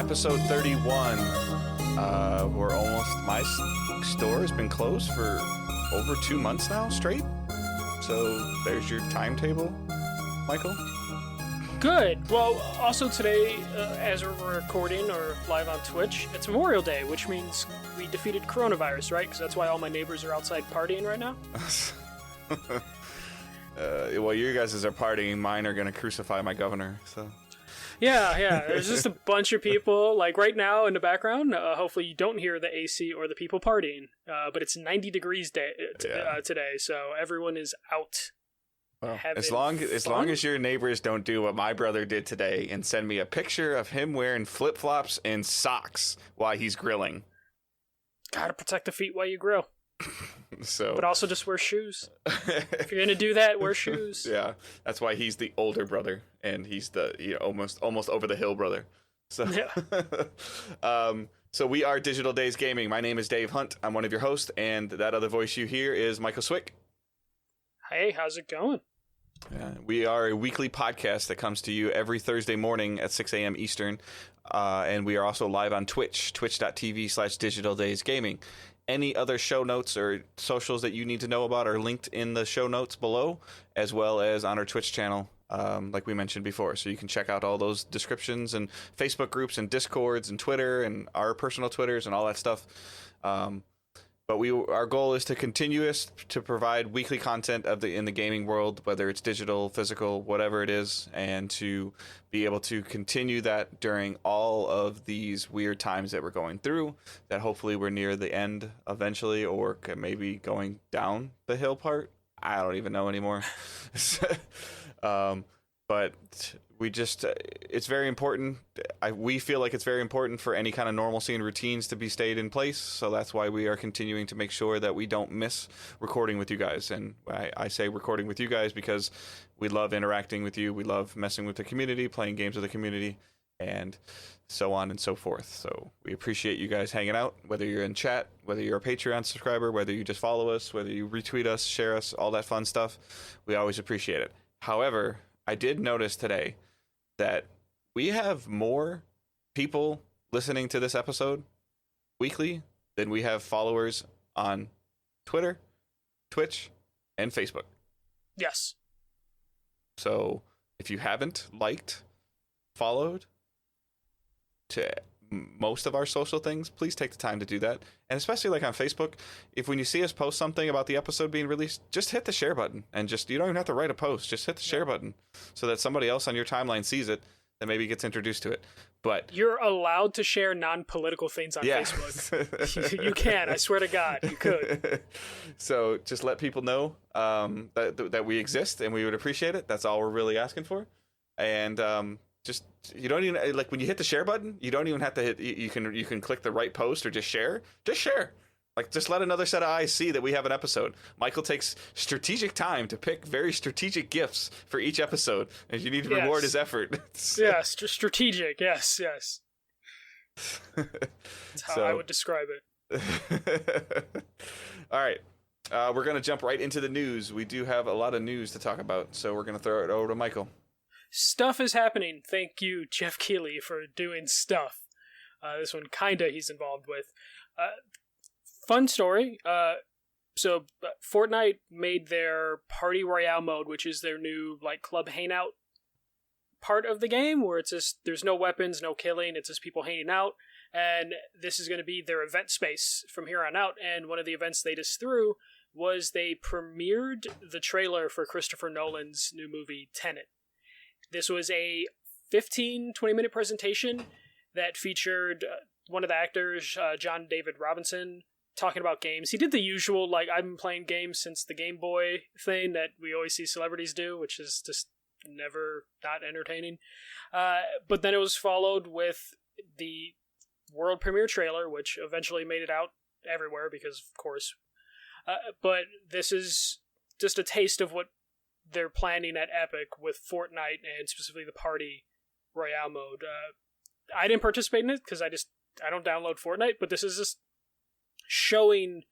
episode 31. We're almost, my store has been closed for over 2 months now straight. So there's your timetable, Michael. Good. Well, also today, as we're recording or live on Twitch, it's Memorial Day, which means we defeated coronavirus, right? Because that's why all my neighbors are outside partying right now. Well, you guys are partying. Mine are going to crucify my governor, so... Yeah. There's just a bunch of people, like right now in the background. Hopefully you don't hear the AC or the people partying. But it's 90 degrees today, so everyone is out. Well, as long as your neighbors don't do what my brother did today and send me a picture of him wearing flip-flops and socks while he's grilling. Gotta protect the feet while you grill. So, but also just wear shoes. If you're gonna do that, wear shoes. Yeah, that's why he's the older brother, and he's the almost over the hill brother. So, yeah. So we are Digital Days Gaming. My name is Dave Hunt. I'm one of your hosts, and that other voice you hear is Michael Swick. Hey, how's it going? We are a weekly podcast that comes to you every Thursday morning at 6 a.m. Eastern, and we are also live on Twitch, twitch.tv/digitaldaysgaming. Any other show notes or socials that you need to know about are linked in the show notes below, as well as on our Twitch channel, like we mentioned before. So you can check out all those descriptions and Facebook groups and Discords and Twitter and our personal Twitters and all that stuff. But our goal is to continue to provide weekly content in the gaming world, whether it's digital, physical, whatever it is, and to be able to continue that during all of these weird times that we're going through, that hopefully we're near the end eventually, or maybe going down the hill part. I don't even know anymore. But we just, it's very important. We feel like it's very important for any kind of normalcy and routines to be stayed in place. So that's why we are continuing to make sure that we don't miss recording with you guys. And I say recording with you guys because we love interacting with you. We love messing with the community, playing games with the community, and so on and so forth. So we appreciate you guys hanging out, whether you're in chat, whether you're a Patreon subscriber, whether you just follow us, whether you retweet us, share us, all that fun stuff. We always appreciate it. However, I did notice today that we have more people listening to this episode weekly than we have followers on Twitter, Twitch, and Facebook. Yes. So if you haven't liked, followed to most of our social things, please take the time to do that. And especially like on Facebook, if when you see us post something about the episode being released, just hit the share button, and you don't even have to write a post, just hit the share button so that somebody else on your timeline sees it that maybe gets introduced to it. But you're allowed to share non-political things on Facebook. You can, I swear to God, you could. So just let people know that we exist, and we would appreciate it. That's all we're really asking for. And just, you don't even, like, when you hit the share button, you don't even have to hit, you can click the right post or just share. Like, just let another set of eyes see that we have an episode. Michael takes strategic time to pick very strategic gifts for each episode, and you need to reward his effort. Yes, strategic, yes. That's how I would describe it. All right. We're going to jump right into the news. We do have a lot of news to talk about, so we're going to throw it over to Michael. Stuff is happening. Thank you, Jeff Keighley, for doing stuff. This one, kinda, he's involved with. Fun story. So Fortnite made their Party Royale mode, which is their new club hangout part of the game, where it's just there's no weapons, no killing. It's just people hanging out, and this is going to be their event space from here on out. And one of the events they just threw was they premiered the trailer for Christopher Nolan's new movie Tenet. This was a 15-20 minute presentation that featured one of the actors, John David Robinson, talking about games. He did the usual, I've been playing games since the Game Boy thing that we always see celebrities do, which is just never not entertaining. But then it was followed with the world premiere trailer, which eventually made it out everywhere because, of course. But this is just a taste of what they're planning at Epic with Fortnite, and specifically the Party Royale mode. I didn't participate in it because I don't download Fortnite, but this is just showing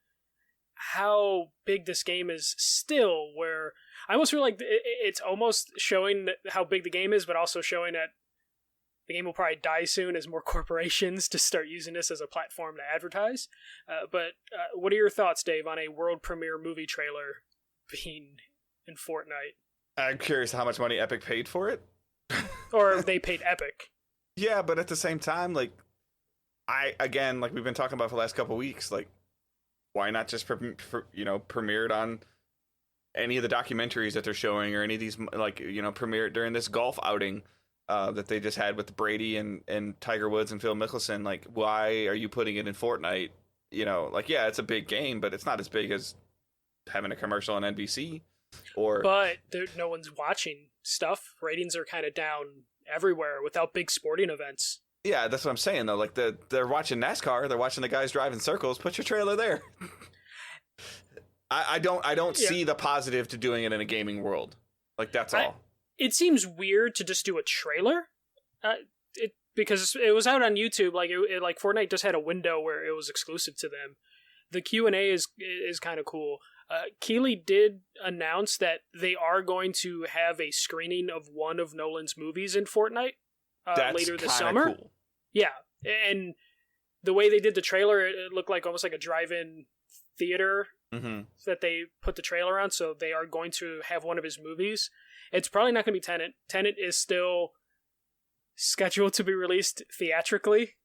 how big this game is still, where I almost feel like it's almost showing how big the game is, but also showing that the game will probably die soon as more corporations just start using this as a platform to advertise. But what are your thoughts, Dave, on a world premiere movie trailer being in Fortnite? I'm curious how much money Epic paid for it. Or they paid Epic. Yeah, but at the same time, like, again, like we've been talking about for the last couple of weeks, like, why not just premiere it on any of the documentaries that they're showing, or any of these, like, premiere it during this golf outing that they just had with Brady and Tiger Woods and Phil Mickelson. Like, why are you putting it in Fortnite? Like, yeah, it's a big game, but it's not as big as having a commercial on NBC. But no one's watching stuff. Ratings are kind of down everywhere without big sporting events. Yeah, that's what I'm saying, though. Like, they're watching NASCAR, they're watching the guys drive in circles. Put your trailer there. I don't see the positive to doing it in a gaming world. Like, that's all. It seems weird to just do a trailer, because it was out on YouTube. Like, like Fortnite just had a window where it was exclusive to them. The Q&A is kind of cool. Keighley did announce that they are going to have a screening of one of Nolan's movies in Fortnite later this summer. Cool. Yeah, and the way they did the trailer, it looked like almost like a drive-in theater that they put the trailer on. So they are going to have one of his movies. It's probably not going to be Tenet. Tenet is still scheduled to be released theatrically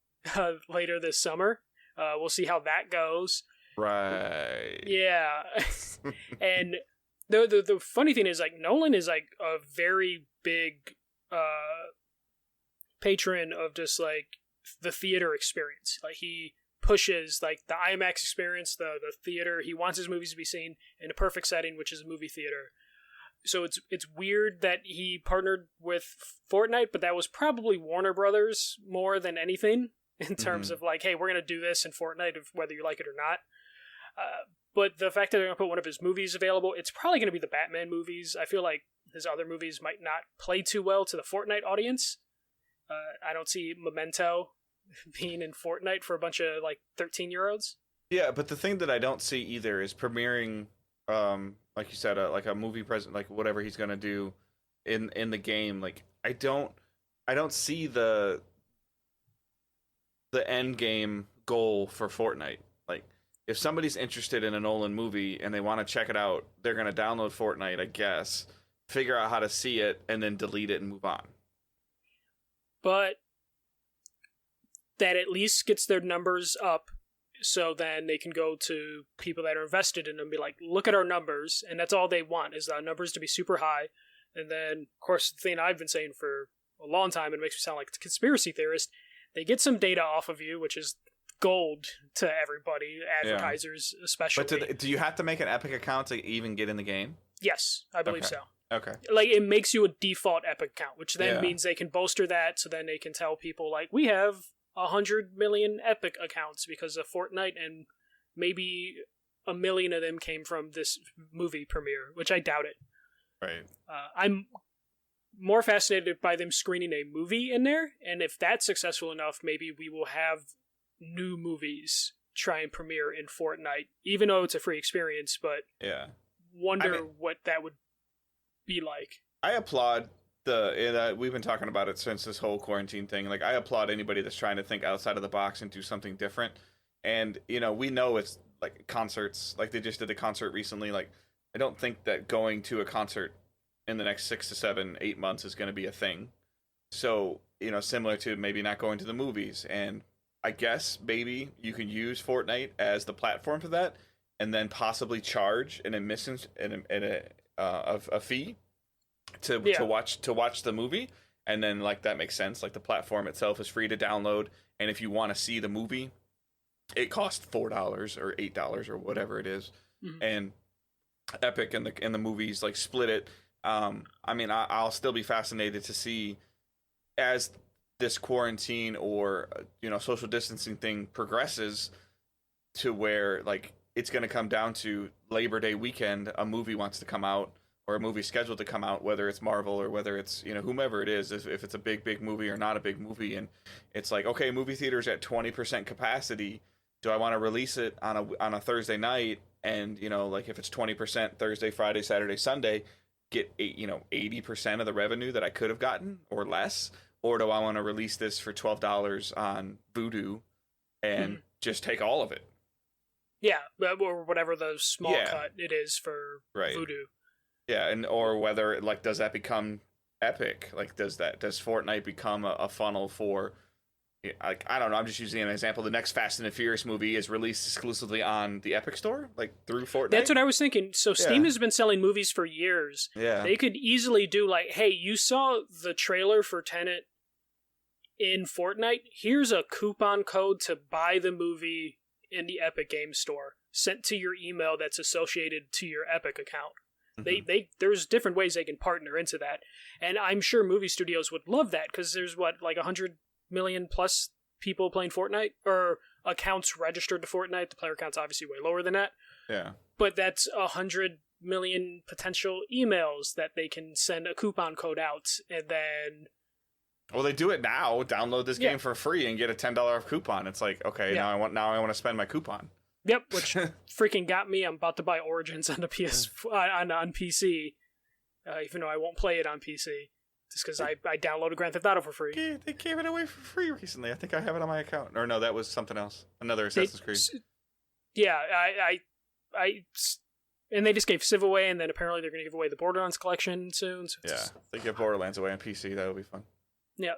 later this summer. We'll see how that goes. Right. Yeah. And the funny thing is, like, Nolan is like a very big patron of just like the theater experience. Like, he pushes like the IMAX experience, the theater. He wants his movies to be seen in a perfect setting, which is a movie theater. So it's weird that he partnered with Fortnite, but that was probably Warner Brothers more than anything in terms of like, hey, we're going to do this in Fortnite, whether you like it or not. But the fact that they're going to put one of his movies available, it's probably going to be the Batman movies. I feel like his other movies might not play too well to the Fortnite audience. I don't see Memento being in Fortnite for a bunch of like 13-year-olds. Yeah, but the thing that I don't see either is premiering, like you said, like a movie present, like whatever he's going to do in the game. Like, I don't see the end game goal for Fortnite. Like, if somebody's interested in a Nolan movie and they want to check it out, they're going to download Fortnite, I guess, figure out how to see it, and then delete it and move on. But that at least gets their numbers up, so then they can go to people that are invested in them and be like, look at our numbers, and that's all they want, is the numbers to be super high. And then, of course, the thing I've been saying for a long time, and it makes me sound like a conspiracy theorist, they get some data off of you, which is gold to everybody, advertisers especially. But do you have to make an Epic account to even get in the game? Yes, I believe so. Okay. Like, it makes you a default Epic account, which then means they can bolster that, so then they can tell people, like, we have 100 million Epic accounts because of Fortnite, and maybe 1 million of them came from this movie premiere, which I doubt it. Right. I'm more fascinated by them screening a movie in there, and if that's successful enough, maybe we will have new movies try and premiere in Fortnite, even though it's a free experience, but wonder what that would be like. I applaud we've been talking about it since this whole quarantine thing. Like, I applaud anybody that's trying to think outside of the box and do something different. And, we know it's like concerts, like they just did a concert recently. Like, I don't think that going to a concert in the next 6 to 7, 8 months is going to be a thing. So, similar to maybe not going to the movies. And I guess maybe you can use Fortnite as the platform for that, and then possibly charge an admission a fee to watch the movie. And then, like, that makes sense. Like, the platform itself is free to download, and if you want to see the movie, it costs $4 or $8 or whatever it is. And Epic and the movies like split it. I mean, I'll still be fascinated to see as this quarantine or social distancing thing progresses to where, like, it's going to come down to Labor Day weekend, a movie wants to come out, or a movie scheduled to come out, whether it's Marvel or whether it's whomever it is, if it's a big movie or not a big movie, and it's like, okay, movie theaters at 20% capacity. Do I want to release it on a Thursday night, and like, if it's 20% Thursday, Friday, Saturday, Sunday, get 80% of the revenue that I could have gotten or less? or do I want to release this for $12 on Vudu and just take all of it? Yeah, or whatever the small cut it is for Vudu. Yeah, and or whether like does that become Epic? Like does Fortnite become a funnel for? Like I don't know. I'm just using an example. The next Fast and the Furious movie is released exclusively on the Epic Store, like through Fortnite. That's what I was thinking. So Steam has been selling movies for years. Yeah, they could easily do like, hey, you saw the trailer for Tenet in Fortnite? Here's a coupon code to buy the movie in the Epic Game Store, sent to your email that's associated to your Epic account. There's different ways they can partner into that, and I'm sure movie studios would love that because there's like 100 million plus people playing Fortnite or accounts registered to Fortnite. The player count's obviously way lower than that. Yeah, but that's 100 million potential emails that they can send a coupon code out, and then. Well, they do it now. Download this game for free and get a $10 off coupon. It's like, okay, now I want to spend my coupon. Yep, which freaking got me. I'm about to buy Origins on the on PC, even though I won't play it on PC, just because I downloaded Grand Theft Auto for free. Yeah, they gave it away for free recently. I think I have it on my account. Or no, that was something else. Another Assassin's Creed. Yeah, and they just gave Civ away, and then apparently they're going to give away the Borderlands collection soon. So if they give Borderlands away on PC, that would be fun. Yeah.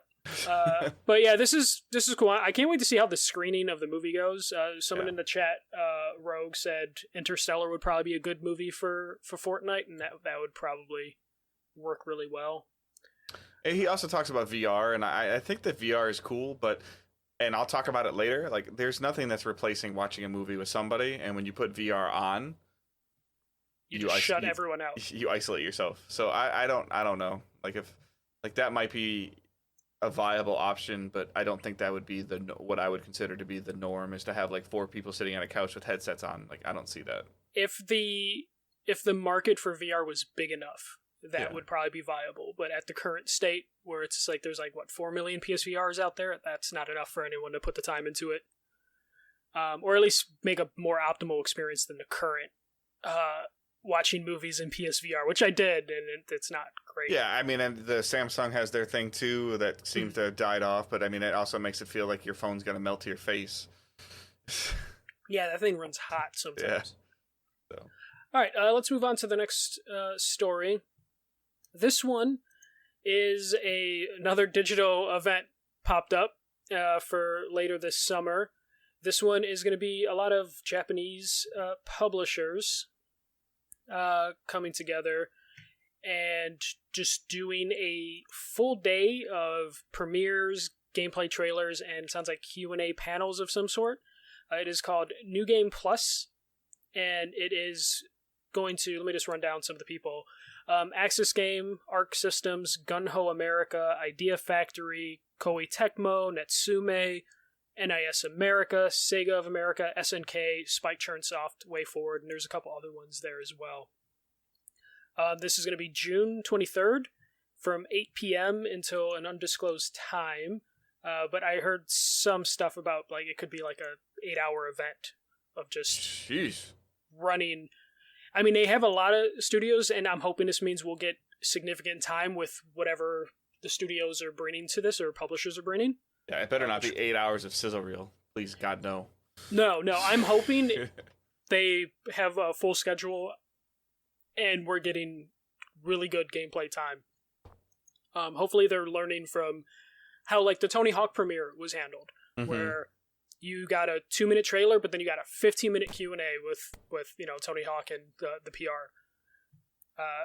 But yeah, this is cool. I can't wait to see how the screening of the movie goes. Someone in the chat, Rogue, said Interstellar would probably be a good movie for Fortnite, and that would probably work really well. He also talks about VR, and I think that VR is cool, and I'll talk about it later. Like, there's nothing that's replacing watching a movie with somebody, and when you put VR on, you shut everyone out. You isolate yourself. So I don't know. Like if that might be a viable option, but I don't think that would be what I would consider to be the norm, is to have like 4 people sitting on a couch with headsets on. Like, I don't see that. If the market for VR was big enough, that would probably be viable. But at the current state, where it's like there's like 4 million PSVRs out there, that's not enough for anyone to put the time into it, or at least make a more optimal experience than the current watching movies in PSVR, which I did, and it's not great. Yeah, I mean, and the Samsung has their thing too that seems to have died off, but I mean, it also makes it feel like your phone's going to melt to your face. Yeah, that thing runs hot sometimes. Yeah. So. All right, let's move on to the next story. This one is another digital event popped up for later this summer. This one is going to be a lot of Japanese publishers coming together and just doing a full day of premieres, gameplay trailers, and sounds like Q&A panels of some sort. It is called New Game Plus, and it is going to, let me just run down some of the people. Axis Game, Arc Systems, Gun-Ho America, Idea Factory, Koei Tecmo, Natsume, NIS America, Sega of America, SNK, Spike Churnsoft, WayForward, and there's a couple other ones there as well. This is going to be June 23rd from 8 p.m. until an undisclosed time. But I heard some stuff about like it could be like a 8-hour event of just running. I mean, they have a lot of studios, and I'm hoping this means we'll get significant time with whatever the studios are bringing to this or publishers are bringing. Yeah, it better not be 8 hours of sizzle reel. Please, God, no. No, I'm hoping they have a full schedule and we're getting really good gameplay time. Hopefully they're learning from how like the Tony Hawk premiere was handled, where you got a 2-minute trailer, but then you got a 15-minute Q&A with Tony Hawk and the PR.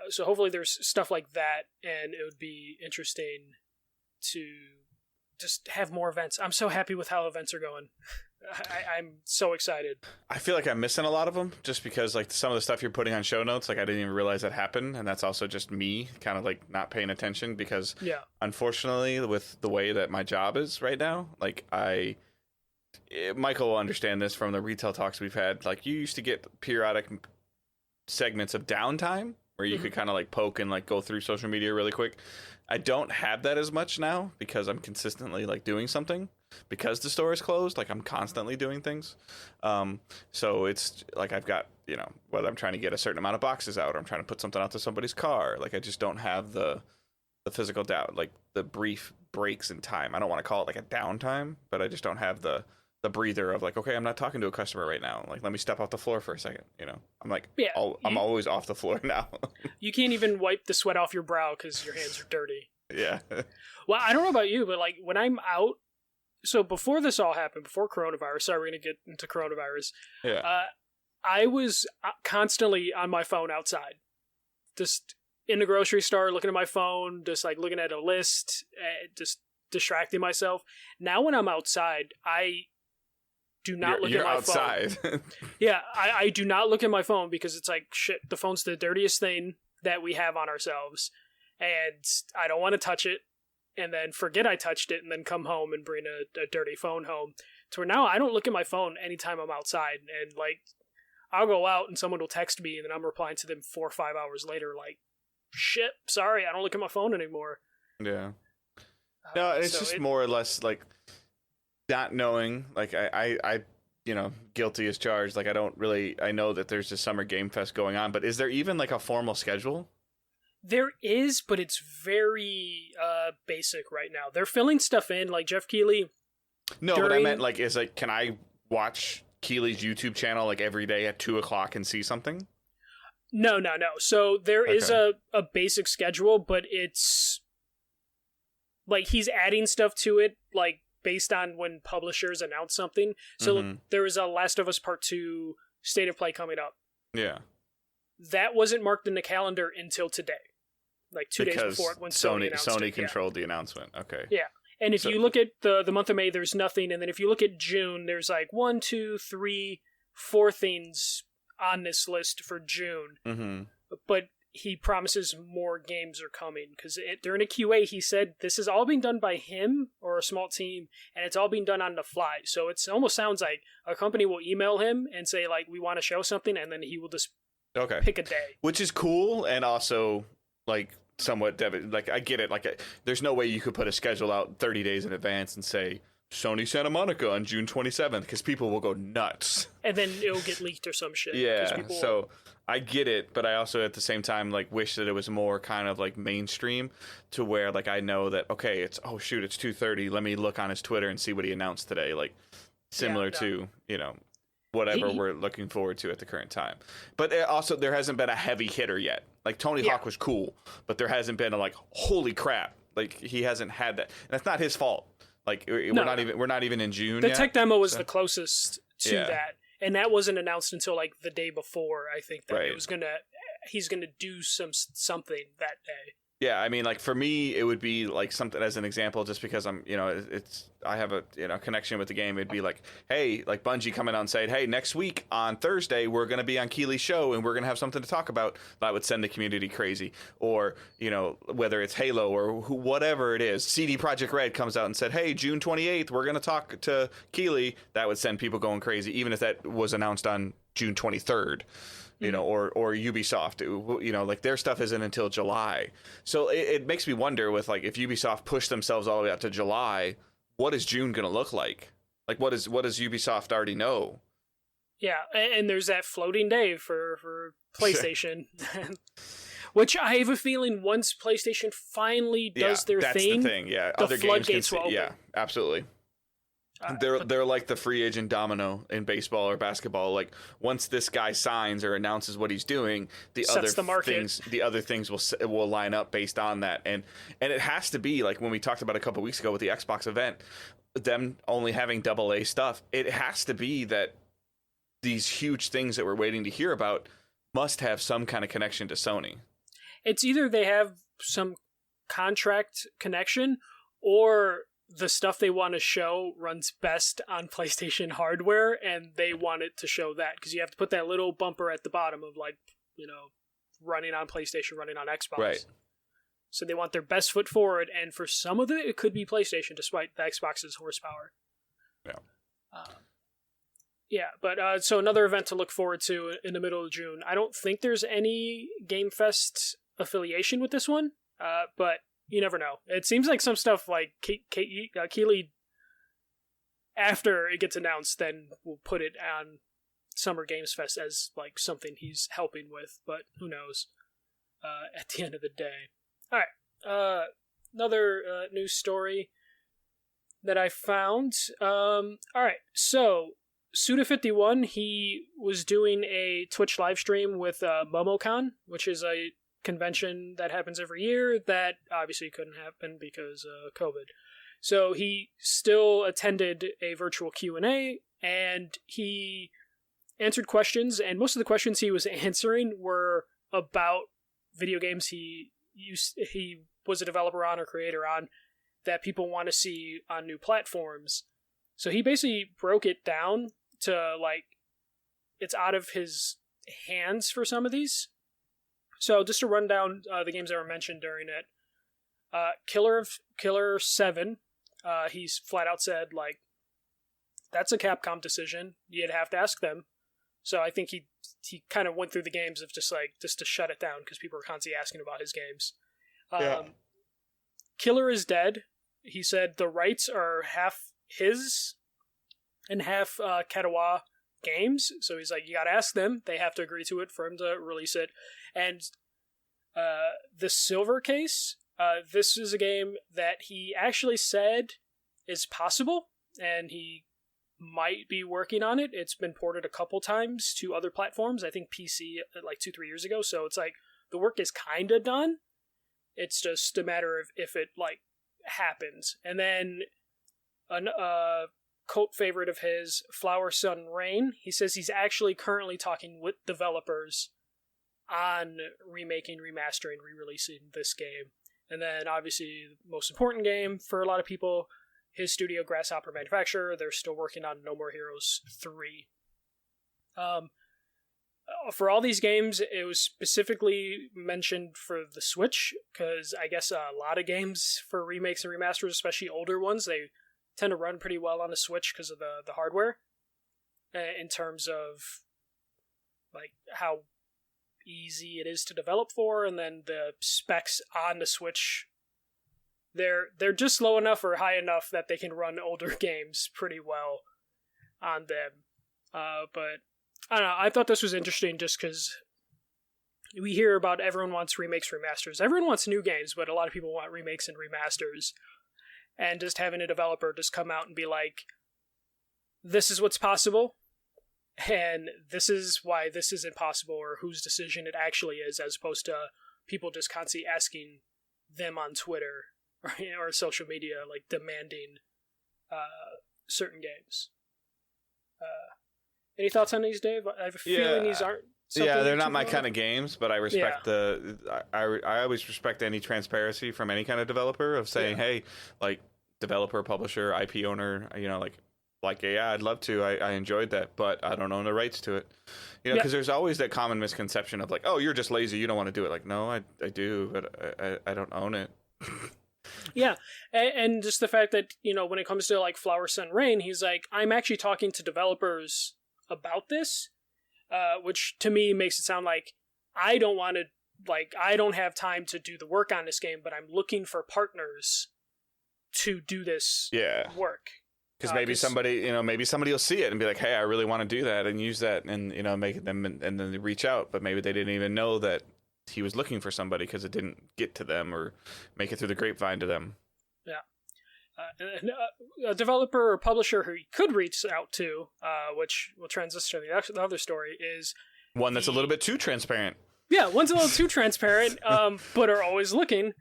So hopefully there's stuff like that, and it would be interesting to just have more events. I'm so happy with how events are going. I'm so excited. I feel like I'm missing a lot of them just because like some of the stuff you're putting on show notes, like I didn't even realize that happened. And that's also just me kind of like not paying attention because unfortunately with the way that my job is right now, like Michael will understand this from the retail talks we've had. Like you used to get periodic segments of downtime where you could kind of like poke and like go through social media really quick. I don't have that as much now because I'm consistently like doing something. Because the store is closed, like I'm constantly doing things. So it's like I've got, whether I'm trying to get a certain amount of boxes out or I'm trying to put something out to somebody's car. Like I just don't have the the physical doubt, like the brief breaks in time. I don't want to call it like a downtime, but I just don't have the breather of like, okay, I'm not talking to a customer right now. Like, let me step off the floor for a second. You know, I'm like, I'm always off the floor now. You can't even wipe the sweat off your brow because your hands are dirty. Yeah. Well, I don't know about you, but like when I'm out, so before this all happened, before coronavirus, sorry, we're going to get into coronavirus. Yeah. I was constantly on my phone outside, just in the grocery store, looking at my phone, just like looking at a list, just distracting myself. Now when I'm outside, I do not look at my outside. phone. Yeah, I do not look at my phone because it's like, shit, the phone's the dirtiest thing that we have on ourselves. And I don't want to touch it and then forget I touched it and then come home and bring a dirty phone home. To where now I don't look at my phone anytime I'm outside. And like, I'll go out and someone will text me and then I'm replying to them 4 or 5 hours later like, shit, sorry, I don't look at my phone anymore. Yeah. No, it's just more or less like not knowing, like I you know, guilty as charged. Like I know that there's a Summer Game Fest going on, but is there even like a formal schedule? There is, but it's very basic right now. They're filling stuff in, like Jeff Keighley. No, but I meant like, can I watch Keighley's YouTube channel like every day at 2:00 and see something? No. So there is a basic schedule, but it's like he's adding stuff to it, like based on when publishers announce something. So there is a Last of Us Part 2 State of Play coming up. Yeah. That wasn't marked in the calendar until today. Like 2 days before when Sony announced it. Sony controlled the announcement. Okay. Yeah. And if you look at the month of May, there's nothing. And then if you look at June, there's like 1, 2, 3, 4 things on this list for June. Mm-hmm. But he promises more games are coming. Because during a QA, he said this is all being done by him or a small team. And it's all being done on the fly. So it almost sounds like a company will email him and say, like, we want to show something. And then he will just pick a day. Which is cool and also, like, somewhat like I get it, like there's no way you could put a schedule out 30 days in advance and say Sony Santa Monica on June 27th because people will go nuts and then it'll get leaked or some shit. So I get it, but I also at the same time like wish that it was more kind of like mainstream to where like I know that okay, it's 2:30, let me look on his Twitter and see what he announced today, like similar to, you know, whatever we're looking forward to at the current time. But also, there hasn't been a heavy hitter yet. Like, Tony Hawk was cool, but there hasn't been a, like, holy crap. Like, he hasn't had that. And that's not his fault. Like, we're not even in June the yet. tech demo was the closest to that. And that wasn't announced until, like, the day before, I think, that it was he's gonna do something that day. Yeah, I mean, like, for me, it would be, like, something as an example, just because I'm, you know, I have a, you know, connection with the game. It'd be like, hey, like, Bungie coming out and saying, hey, next week on Thursday, we're going to be on Keighley's show and we're going to have something to talk about. That would send the community crazy. Or, you know, whether it's Halo or whatever it is, CD Projekt Red comes out and said, hey, June 28th, we're going to talk to Keighley. That would send people going crazy, even if that was announced on June 23rd. You know, or Ubisoft, you know, like their stuff isn't until July. So it makes me wonder with like if Ubisoft pushed themselves all the way out to July, what is June going to look like? Like what does Ubisoft already know? Yeah, and there's that floating day for PlayStation, which I have a feeling once PlayStation finally does their that's thing, the thing. Yeah, the other floodgates games will open. Yeah, absolutely. They're like the free agent domino in baseball or basketball. Like once this guy signs or announces what he's doing, the other things will line up based on that. And it has to be like when we talked about a couple weeks ago with the Xbox event, them only having AA stuff. It has to be that these huge things that we're waiting to hear about must have some kind of connection to Sony. It's either they have some contract connection or the stuff they want to show runs best on PlayStation hardware, and they want it to show that because you have to put that little bumper at the bottom of like, you know, running on PlayStation, running on Xbox. Right. So they want their best foot forward, and for some of it could be PlayStation, despite the Xbox's horsepower. Yeah. But so another event to look forward to in the middle of June. I don't think there's any Game Fest affiliation with this one, but you never know. It seems like some stuff like Keighley, after it gets announced, then we'll put it on Summer Games Fest as like something he's helping with, but who knows at the end of the day. All right. another news story that I found. All right, so Suda51, he was doing a Twitch live stream with MomoCon, which is a convention that happens every year that obviously couldn't happen because of COVID. So he still attended a virtual Q&A, and he answered questions, and most of the questions he was answering were about video games he was a developer on or creator on that people want to see on new platforms. So he basically broke it down to, like, it's out of his hands for some of these. So just to run down the games that were mentioned during it. Killer 7, he's flat out said, like, that's a Capcom decision. You'd have to ask them. So I think he kind of went through the games of just to shut it down because people were constantly asking about his games. Killer is Dead. He said the rights are half his and half Katawa Games. So he's like, you gotta ask them. They have to agree to it for him to release it. And the Silver Case, this is a game that he actually said is possible, and he might be working on it. It's been ported a couple times to other platforms. I think PC like 2-3 years ago. So it's like the work is kind of done. It's just a matter of if it like happens. And then a cult favorite of his, Flower Sun Rain, he says he's actually currently talking with developers on remaking, remastering, re-releasing this game. And then obviously the most important game for a lot of people, his studio, Grasshopper Manufacturer, they're still working on No More Heroes 3. For all these games, it was specifically mentioned for the Switch, because I guess a lot of games for remakes and remasters, especially older ones, they tend to run pretty well on the Switch because of the hardware, in terms of like how easy it is to develop for, and then the specs on the Switch, they're just low enough or high enough that they can run older games pretty well on them. But I don't know, I thought this was interesting just because we hear about everyone wants remakes, remasters. Everyone wants new games, but a lot of people want remakes and remasters. And just having a developer just come out and be like, this is what's possible, and this is why this isn't possible, or whose decision it actually is, as opposed to people just constantly asking them on Twitter or social media, like demanding certain games. Any thoughts on these, Dave? I have a feeling these aren't. They're not my kind of games, but I respect I always respect any transparency from any kind of developer of saying, hey, like, developer, publisher, IP owner, I'd love to. I enjoyed that, but I don't own the rights to it. Because there's always that common misconception of like, oh, you're just lazy, you don't want to do it. Like, no, I do, but I don't own it. Yeah, and just the fact that, when it comes to like Flower Sun Rain, he's like, I'm actually talking to developers about this, which to me makes it sound like I don't want to, like, I don't have time to do the work on this game, but I'm looking for partners to do this work. Because maybe somebody will see it and be like, hey, I really want to do that, and use that, and make them, and then they reach out, but maybe they didn't even know that he was looking for somebody because it didn't get to them or make it through the grapevine to them. A developer or publisher who he could reach out to, which will transition to the other story, is one that's a little bit too transparent. Yeah, one's a little too transparent, but are always looking.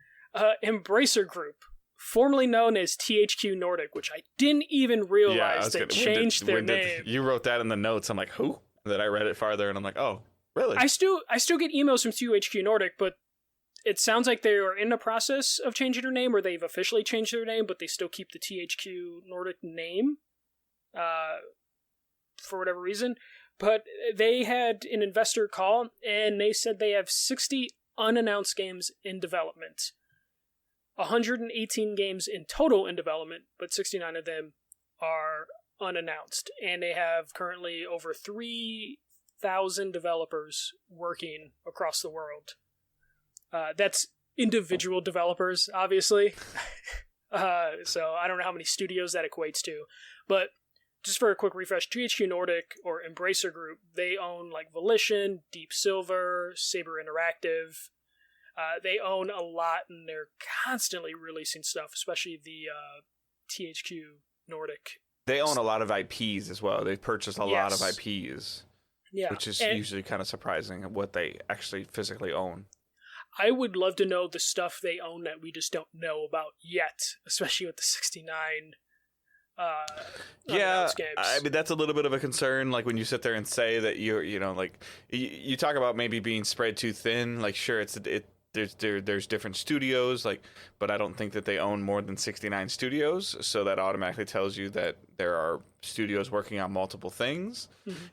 Embracer Group, formerly known as THQ Nordic, which I didn't even realize they changed their name. You wrote that in the notes. I'm like, who? Then I read it farther, and I'm like, oh, really? I still get emails from THQ Nordic, but it sounds like they are in the process of changing their name, or they've officially changed their name, but they still keep the THQ Nordic name for whatever reason. But they had an investor call, and they said they have 60 unannounced games in development. 118 games in total in development, but 69 of them are unannounced. And they have currently over 3,000 developers working across the world. That's individual developers, obviously. So I don't know how many studios that equates to. But just for a quick refresh, THQ Nordic, or Embracer Group, they own like Volition, Deep Silver, Saber Interactive. They own a lot, and they're constantly releasing stuff, especially the THQ Nordic. They own a lot of IPs as well. They've purchased a lot of IPs, which is usually kind of surprising what they actually physically own. I would love to know the stuff they own that we just don't know about yet, especially with the 69 games. I mean, that's a little bit of a concern. Like when you sit there and say that you talk about maybe being spread too thin. Like, sure, there's different studios, but I don't think that they own more than 69 studios. So that automatically tells you that there are studios working on multiple things,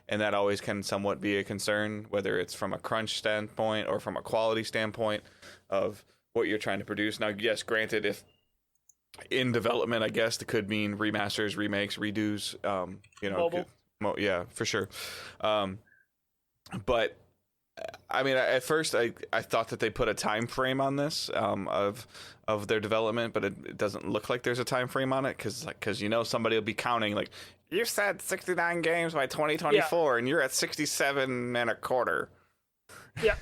and that always can somewhat be a concern, whether it's from a crunch standpoint or from a quality standpoint of what you're trying to produce. Now, yes, granted, if in development, I guess it could mean remasters, remakes, redos. Mobile. Yeah, for sure. But I mean, at first, I thought that they put a time frame on this of their development, but it doesn't look like there's a time frame on it because somebody will be counting like you said 69 games by 2024, and you're at 67 and a quarter. Yeah.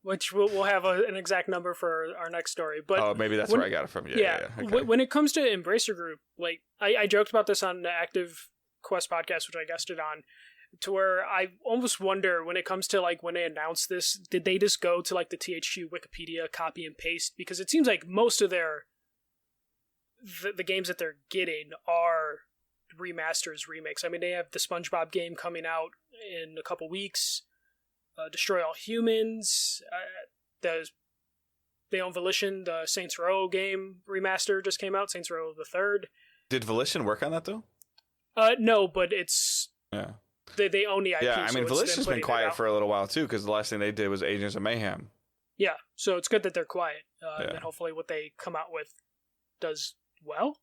Which we'll have an exact number for our next story. But maybe that's where I got it from. Yeah. Okay. When it comes to Embracer Group, like I joked about this on the Active Quest podcast, which I guested on, to where I almost wonder when it comes to like when they announced this, did they just go to like the THQ Wikipedia, copy and paste? Because it seems like most of the games that they're getting are remasters, remakes. I mean, they have the SpongeBob game coming out in a couple weeks. Destroy All Humans. They own Volition. The Saints Row game remaster just came out. Saints Row the Third. Did Volition work on that though? No, but it's they own the IP. Yeah, I mean, Volition's been quiet for a little while too, because the last thing they did was Agents of Mayhem. Yeah, so it's good that they're quiet, and hopefully what they come out with does well.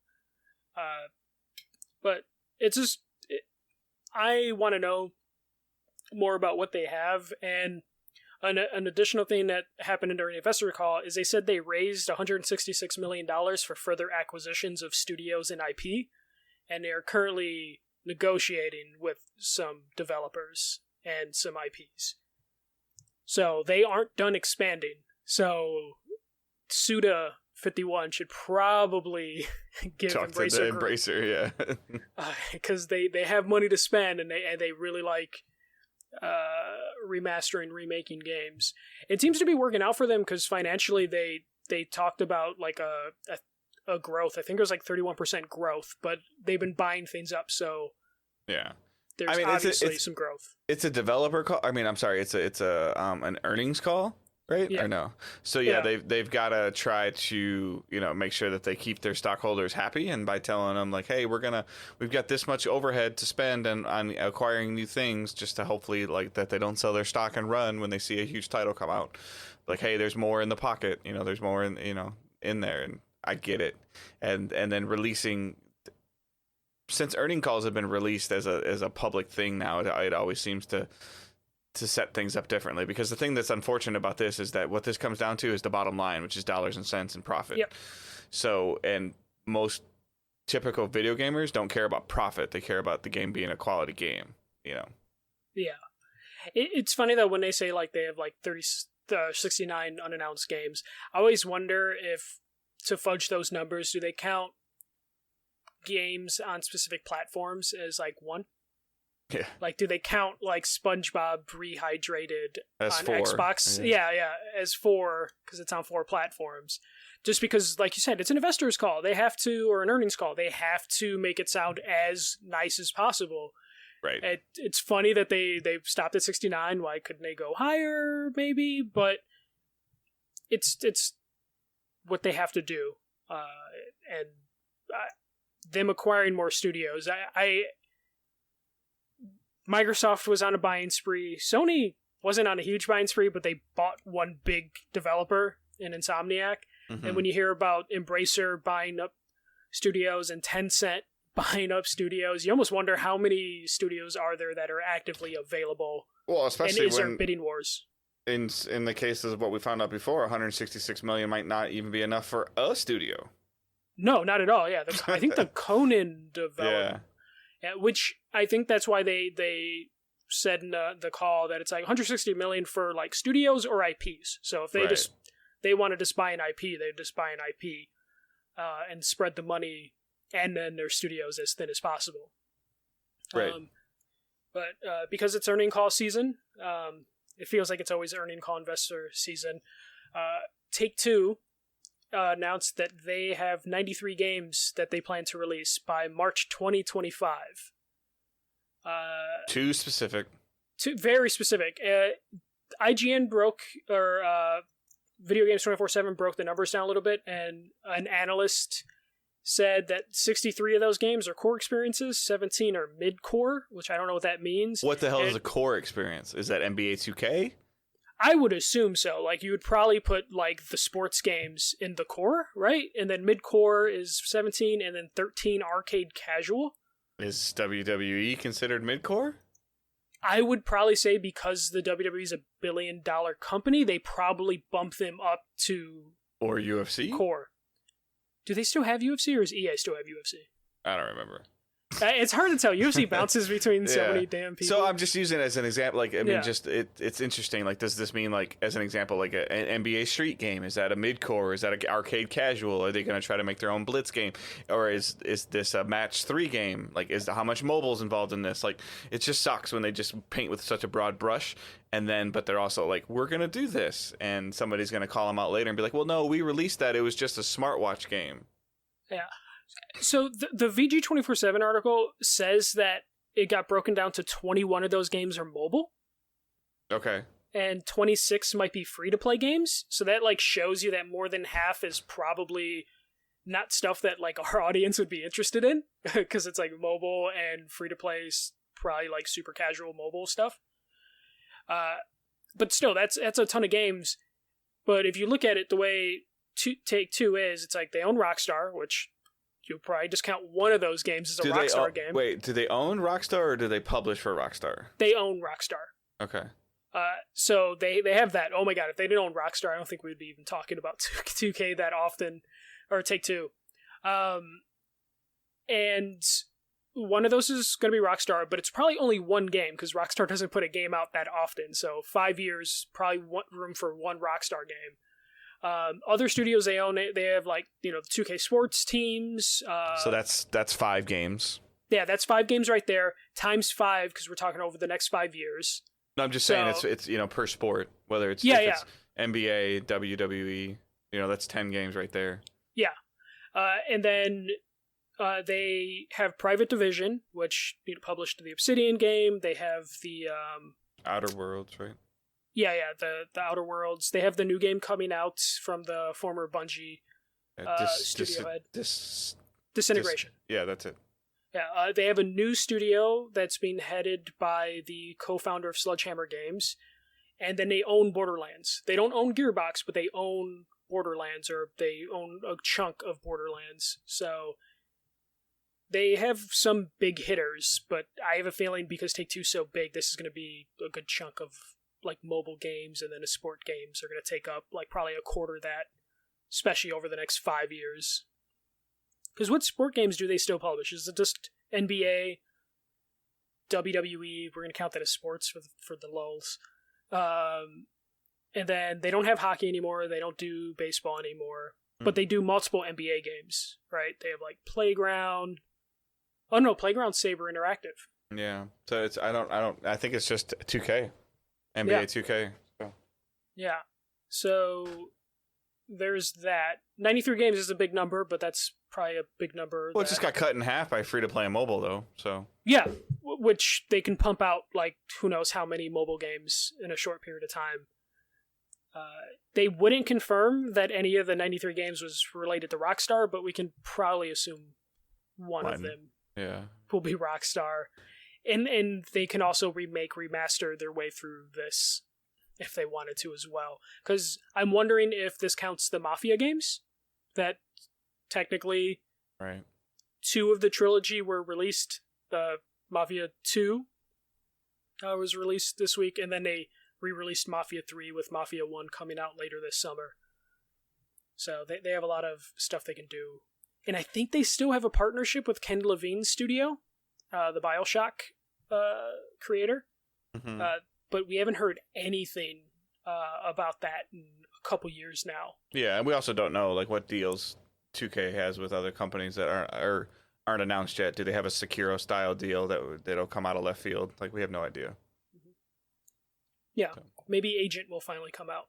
But it's just I want to know more about what they have, and an additional thing that happened during the investor call is they said they raised $166 million for further acquisitions of studios and IP, and they are currently negotiating with some developers and some IPs. So they aren't done expanding. So Suda51 should probably give Talk Embracer to the Embracer, because they have money to spend, and they really like remastering, remaking games. It seems to be working out for them because financially they talked about like a growth. I think it was like 31% growth, but they've been buying things up, so yeah. There's obviously some growth. It's a developer call. I mean, I'm sorry. It's an earnings call, right? Yeah. Or no? So yeah. they've got to try to make sure that they keep their stockholders happy, and by telling them like, hey, we've got this much overhead to spend on acquiring new things, just to hopefully like that they don't sell their stock and run when they see a huge title come out. Like, hey, there's more in the pocket. There's more in there, and I get it. And then releasing. Since earning calls have been released as a public thing now, it always seems to set things up differently, because the thing that's unfortunate about this is that what this comes down to is the bottom line, which is dollars and cents and profit. Yep. So, and most typical video gamers don't care about profit. They care about the game being a quality game, Yeah. It's funny though when they say like they have like 69 unannounced games. I always wonder if, to fudge those numbers, do they count games on specific platforms as like one? Yeah. Like, do they count like SpongeBob Rehydrated as on 4. Xbox? Yeah, as 4 because it's on 4 platforms. Just because, like you said, it's an investor's call. They have to, or an earnings call. They have to make it sound as nice as possible. Right. It's funny that they stopped at 69. Why couldn't they go higher? Maybe, but it's what they have to do, and them acquiring more studios. Microsoft was on a buying spree. Sony wasn't on a huge buying spree, but they bought one big developer in Insomniac. Mm-hmm. And when you hear about Embracer buying up studios and Tencent buying up studios, you almost wonder how many studios are there that are actively available. Well, especially and is there bidding wars? In the cases of what we found out before, 166 million might not even be enough for a studio. No, not at all. Yeah, I think the Conan development, which I think that's why they said in the call that it's like 160 million for like studios or IPs. So if they just they want to just buy an IP, they just buy an IP and spread the money and then their studios as thin as possible. Right. But because it's earning call season, it feels like it's always earning call investor season. Take-Two announced that they have 93 games that they plan to release by March 2025. Too specific. Very specific. IGN broke, or Video Games 24/7 broke the numbers down a little bit, and an analyst said that 63 of those games are core experiences, 17 are mid-core, which I don't know what that means. What the hell is a core experience? Is that NBA 2K? I would assume so. Like, you would probably put, like, the sports games in the core, right? And then mid-core is 17, and then 13 arcade casual. Is WWE considered mid-core? I would probably say because the WWE is a billion-dollar company, they probably bump them up to... Or UFC? Core. Do they still have UFC, or does EA still have UFC? I don't remember. It's hard to tell. UFC bounces between so many damn people. So I'm just using it as an example. Like, I mean, Yeah. just it's interesting. Like, does this mean, like, as an example, like an NBA Street game? Is that a mid-core? Is that an arcade casual? Are they going to try to make their own Blitz game? Or is this a match 3 game? Like, how much mobile is involved in this? Like, it just sucks when they just paint with such a broad brush. And then, but they're also like, we're going to do this. And somebody's going to call them out later and be like, well, no, we released that. It was just a smartwatch game. Yeah. So the VG 24/7 article says that it got broken down to 21 of those games are mobile. Okay. And 26 might be free-to-play games. So that, like, shows you that more than half is probably not stuff that, like, our audience would be interested in. Because it's, like, mobile and free-to-play is probably, like, super casual mobile stuff. But still, that's a ton of games. But if you look at it the way Take-Two is, it's like they own Rockstar, which... you'll probably just count one of those games as a Rockstar game. Wait, do they own Rockstar or do they publish for Rockstar? They own Rockstar. Okay. So they have that. Oh my god, if they didn't own Rockstar, I don't think we'd be even talking about 2K that often, or Take-Two. And one of those is going to be Rockstar, but it's probably only one game because Rockstar doesn't put a game out that often. So 5 years, probably room for one Rockstar game. Other studios they own, they have, like, you know, the 2K Sports teams. So that's 5 games. Yeah, that's 5 games right there, times 5, because we're talking over the next 5 years. No, I'm just saying it's you know, per sport, whether it's, it's NBA, WWE, you know, that's 10 games right there. Yeah. And then they have Private Division, which, you know, published the Obsidian game. They have the... Outer Worlds, right? Yeah, the Outer Worlds. They have the new game coming out from the former Bungie studio head. Disintegration. That's it. Yeah, they have a new studio that's being headed by the co-founder of Sledgehammer Games, and then they own Borderlands. They don't own Gearbox, but they own Borderlands, or they own a chunk of Borderlands. So they have some big hitters, but I have a feeling because Take-Two's so big, this is going to be a good chunk of, like, mobile games, and then the sport games are going to take up, like, probably a quarter of that, especially over the next 5 years. Because what sport games do they still publish? Is it just NBA, WWE? We're going to count that as sports for the lulz. And then they don't have hockey anymore. They don't do baseball anymore. But they do multiple NBA games, right? They have, like, Playground. Oh no, Playground Saber Interactive. Yeah. So it's I think it's just 2K. NBA 2K. So. Yeah. So there's that. 93 games is a big number, but that's probably a big number. Well, it just got cut in half by free-to-play and mobile, though. So yeah, which they can pump out, like, who knows how many mobile games in a short period of time. They wouldn't confirm that any of the 93 games was related to Rockstar, but we can probably assume one of them will be Rockstar. And they can also remaster their way through this if they wanted to as well. Because I'm wondering if this counts the Mafia games, that technically 2 of the trilogy were released. Mafia 2 was released this week, and then they re-released Mafia 3 with Mafia 1 coming out later this summer. So they have a lot of stuff they can do. And I think they still have a partnership with Ken Levine's studio, the BioShock creator. Mm-hmm. But we haven't heard anything about that in a couple years now. Yeah, and we also don't know like what deals 2K has with other companies that aren't announced yet. Do they have a Sekiro style deal that'll come out of left field? Like we have no idea. Yeah, maybe Agent will finally come out.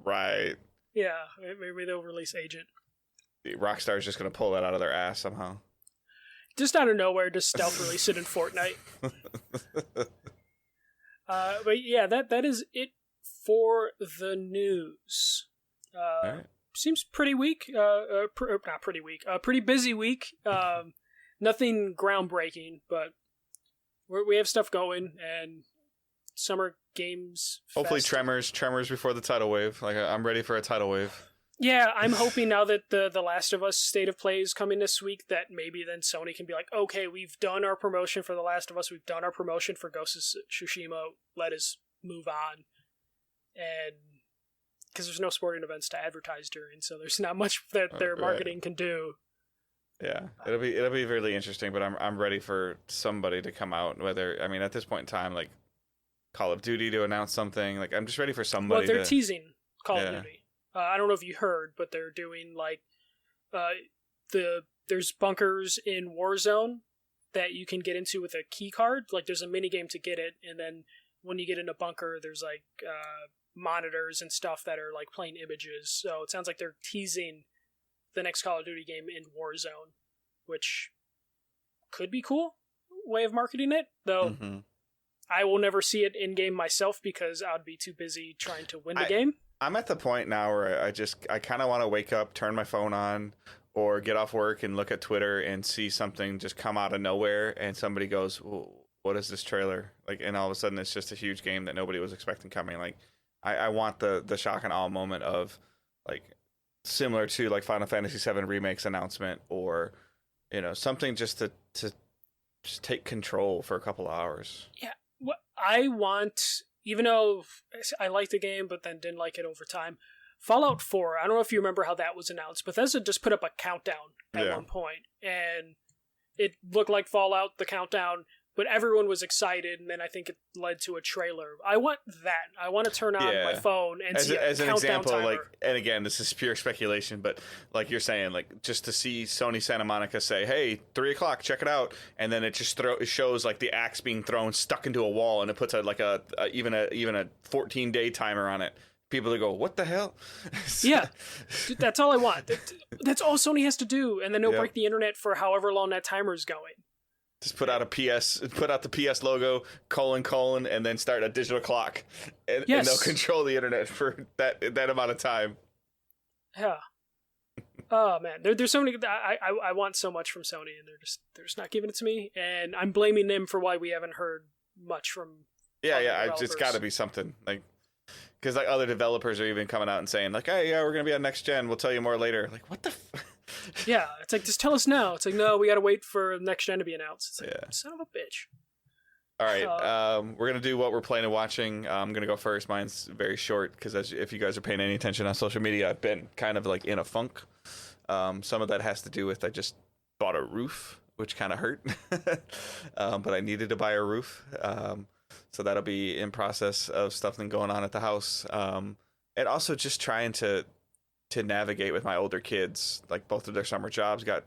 Right. Yeah, maybe they'll release Agent. Rockstar's just gonna pull that out of their ass somehow. Just out of nowhere, just stealth release it in Fortnite. But yeah, that is it for the news. Right. Seems pretty weak. Not pretty weak. Pretty busy week. Nothing groundbreaking, but we have stuff going, and Summer Games Fest. Hopefully Tremors before the tidal wave. Like I'm ready for a tidal wave. Yeah, I'm hoping now that the Last of Us State of Play is coming this week that maybe then Sony can be like, okay, we've done our promotion for The Last of Us, we've done our promotion for Ghost of Tsushima, let us move on. And because there's no sporting events to advertise during, so there's not much that their marketing can do. Yeah, it'll be really interesting, but I'm ready for somebody to come out. Whether at this point in time, like Call of Duty to announce something. Like I'm just ready for somebody. Well, they're teasing Call of Duty. I don't know if you heard, but they're doing like there's bunkers in Warzone that you can get into with a key card. Like there's a mini game to get it, and then when you get in a bunker, there's like monitors and stuff that are like playing images. So it sounds like they're teasing the next Call of Duty game in Warzone, which could be cool way of marketing it. Though I will never see it in game myself because I'd be too busy trying to win the game. I'm at the point now where I kind of want to wake up, turn my phone on, or get off work and look at Twitter and see something just come out of nowhere, and somebody goes, well, "What is this trailer?" Like, and all of a sudden it's just a huge game that nobody was expecting coming. Like, I want the shock and awe moment of like similar to like Final Fantasy VII Remake's announcement, or something just to just take control for a couple of hours. Yeah, what I want. Even though I liked the game, but then didn't like it over time, Fallout 4, I don't know if you remember how that was announced. Bethesda just put up a countdown at one point, and it looked like Fallout, the countdown, but everyone was excited, and then I think it led to a trailer. I want that. I want to turn on my phone and see a countdown example, timer. like, and again, this is pure speculation, but like you're saying, like just to see Sony Santa Monica say, "Hey, 3:00, check it out," and then it just it shows like the axe being thrown stuck into a wall, and it puts even a 14-day timer on it. People that go, "What the hell?" Yeah, that's all I want. That's all Sony has to do, and then they'll break the internet for however long that timer is going. Just put out the PS logo, : and then start a digital clock, and they'll control the internet for that amount of time. Yeah. Oh man, there's so many. I want so much from Sony, and they're just not giving it to me, and I'm blaming them for why we haven't heard much from. It's got to be something like. Because like other developers are even coming out and saying like, "Hey, yeah, we're gonna be on next gen. We'll tell you more later." Like, what the? Yeah, it's like just tell us now. It's like no, we gotta wait for next gen to be announced. It's like son of a bitch. All right, we're gonna do what we're playing and watching. I'm gonna go first. Mine's very short because if you guys are paying any attention on social media, I've been kind of like in a funk. Some of that has to do with I just bought a roof, which kind of hurt, but I needed to buy a roof. So that'll be in process of stuff going on at the house. And also just trying to navigate with my older kids. Like both of their summer jobs got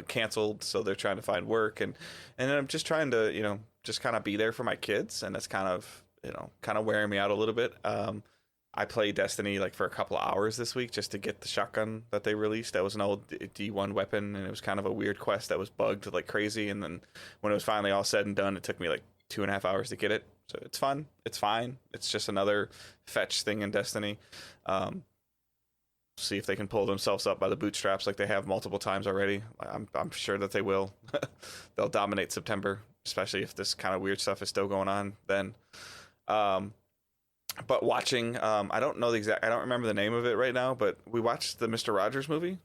canceled, so they're trying to find work. And then I'm just trying to, just kind of be there for my kids. And that's kind of wearing me out a little bit. I played Destiny like for a couple of hours this week just to get the shotgun that they released. That was an old D1 weapon, and it was kind of a weird quest that was bugged like crazy. And then when it was finally all said and done, it took me like 2.5 hours to get it. So it's fun. It's fine. It's just another fetch thing in Destiny. See if they can pull themselves up by the bootstraps like they have multiple times already. I'm sure that they will. They'll dominate September, especially if this kind of weird stuff is still going on then. But watching, I don't remember the name of it right now, but we watched the Mr. Rogers movie.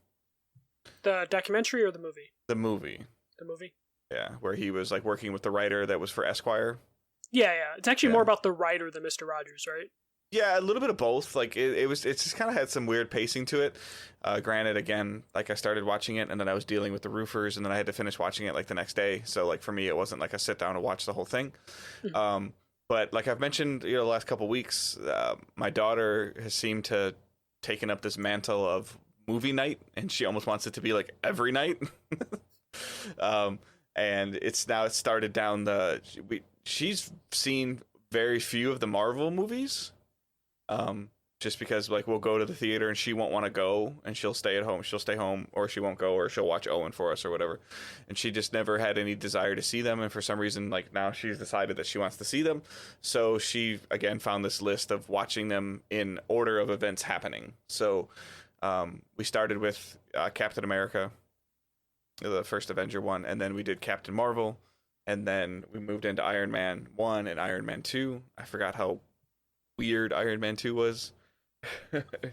The documentary or the movie? The movie. The movie? Yeah, where he was like working with the writer that was for Esquire. Yeah. It's actually more about the writer than Mr. Rogers, right? Yeah, a little bit of both. Like it just kind of had some weird pacing to it. Granted, again, like I started watching it and then I was dealing with the roofers and then I had to finish watching it like the next day. So like for me, it wasn't like I sit down and watch the whole thing. But like I've mentioned, the last couple weeks, my daughter has seemed to taken up this mantle of movie night, and she almost wants it to be like every night. um, and it started down she's seen very few of the Marvel movies. Just because like we'll go to the theater and she won't want to go and she'll stay at home. She'll stay home, or she won't go, or she'll watch Owen for us or whatever. And she just never had any desire to see them. And for some reason, like now she's decided that she wants to see them. So she again found this list of watching them in order of events happening. So we started with Captain America, the first Avenger one, and then we did Captain Marvel, and then we moved into Iron Man 1 and Iron Man 2. I forgot how weird Iron Man 2 was. That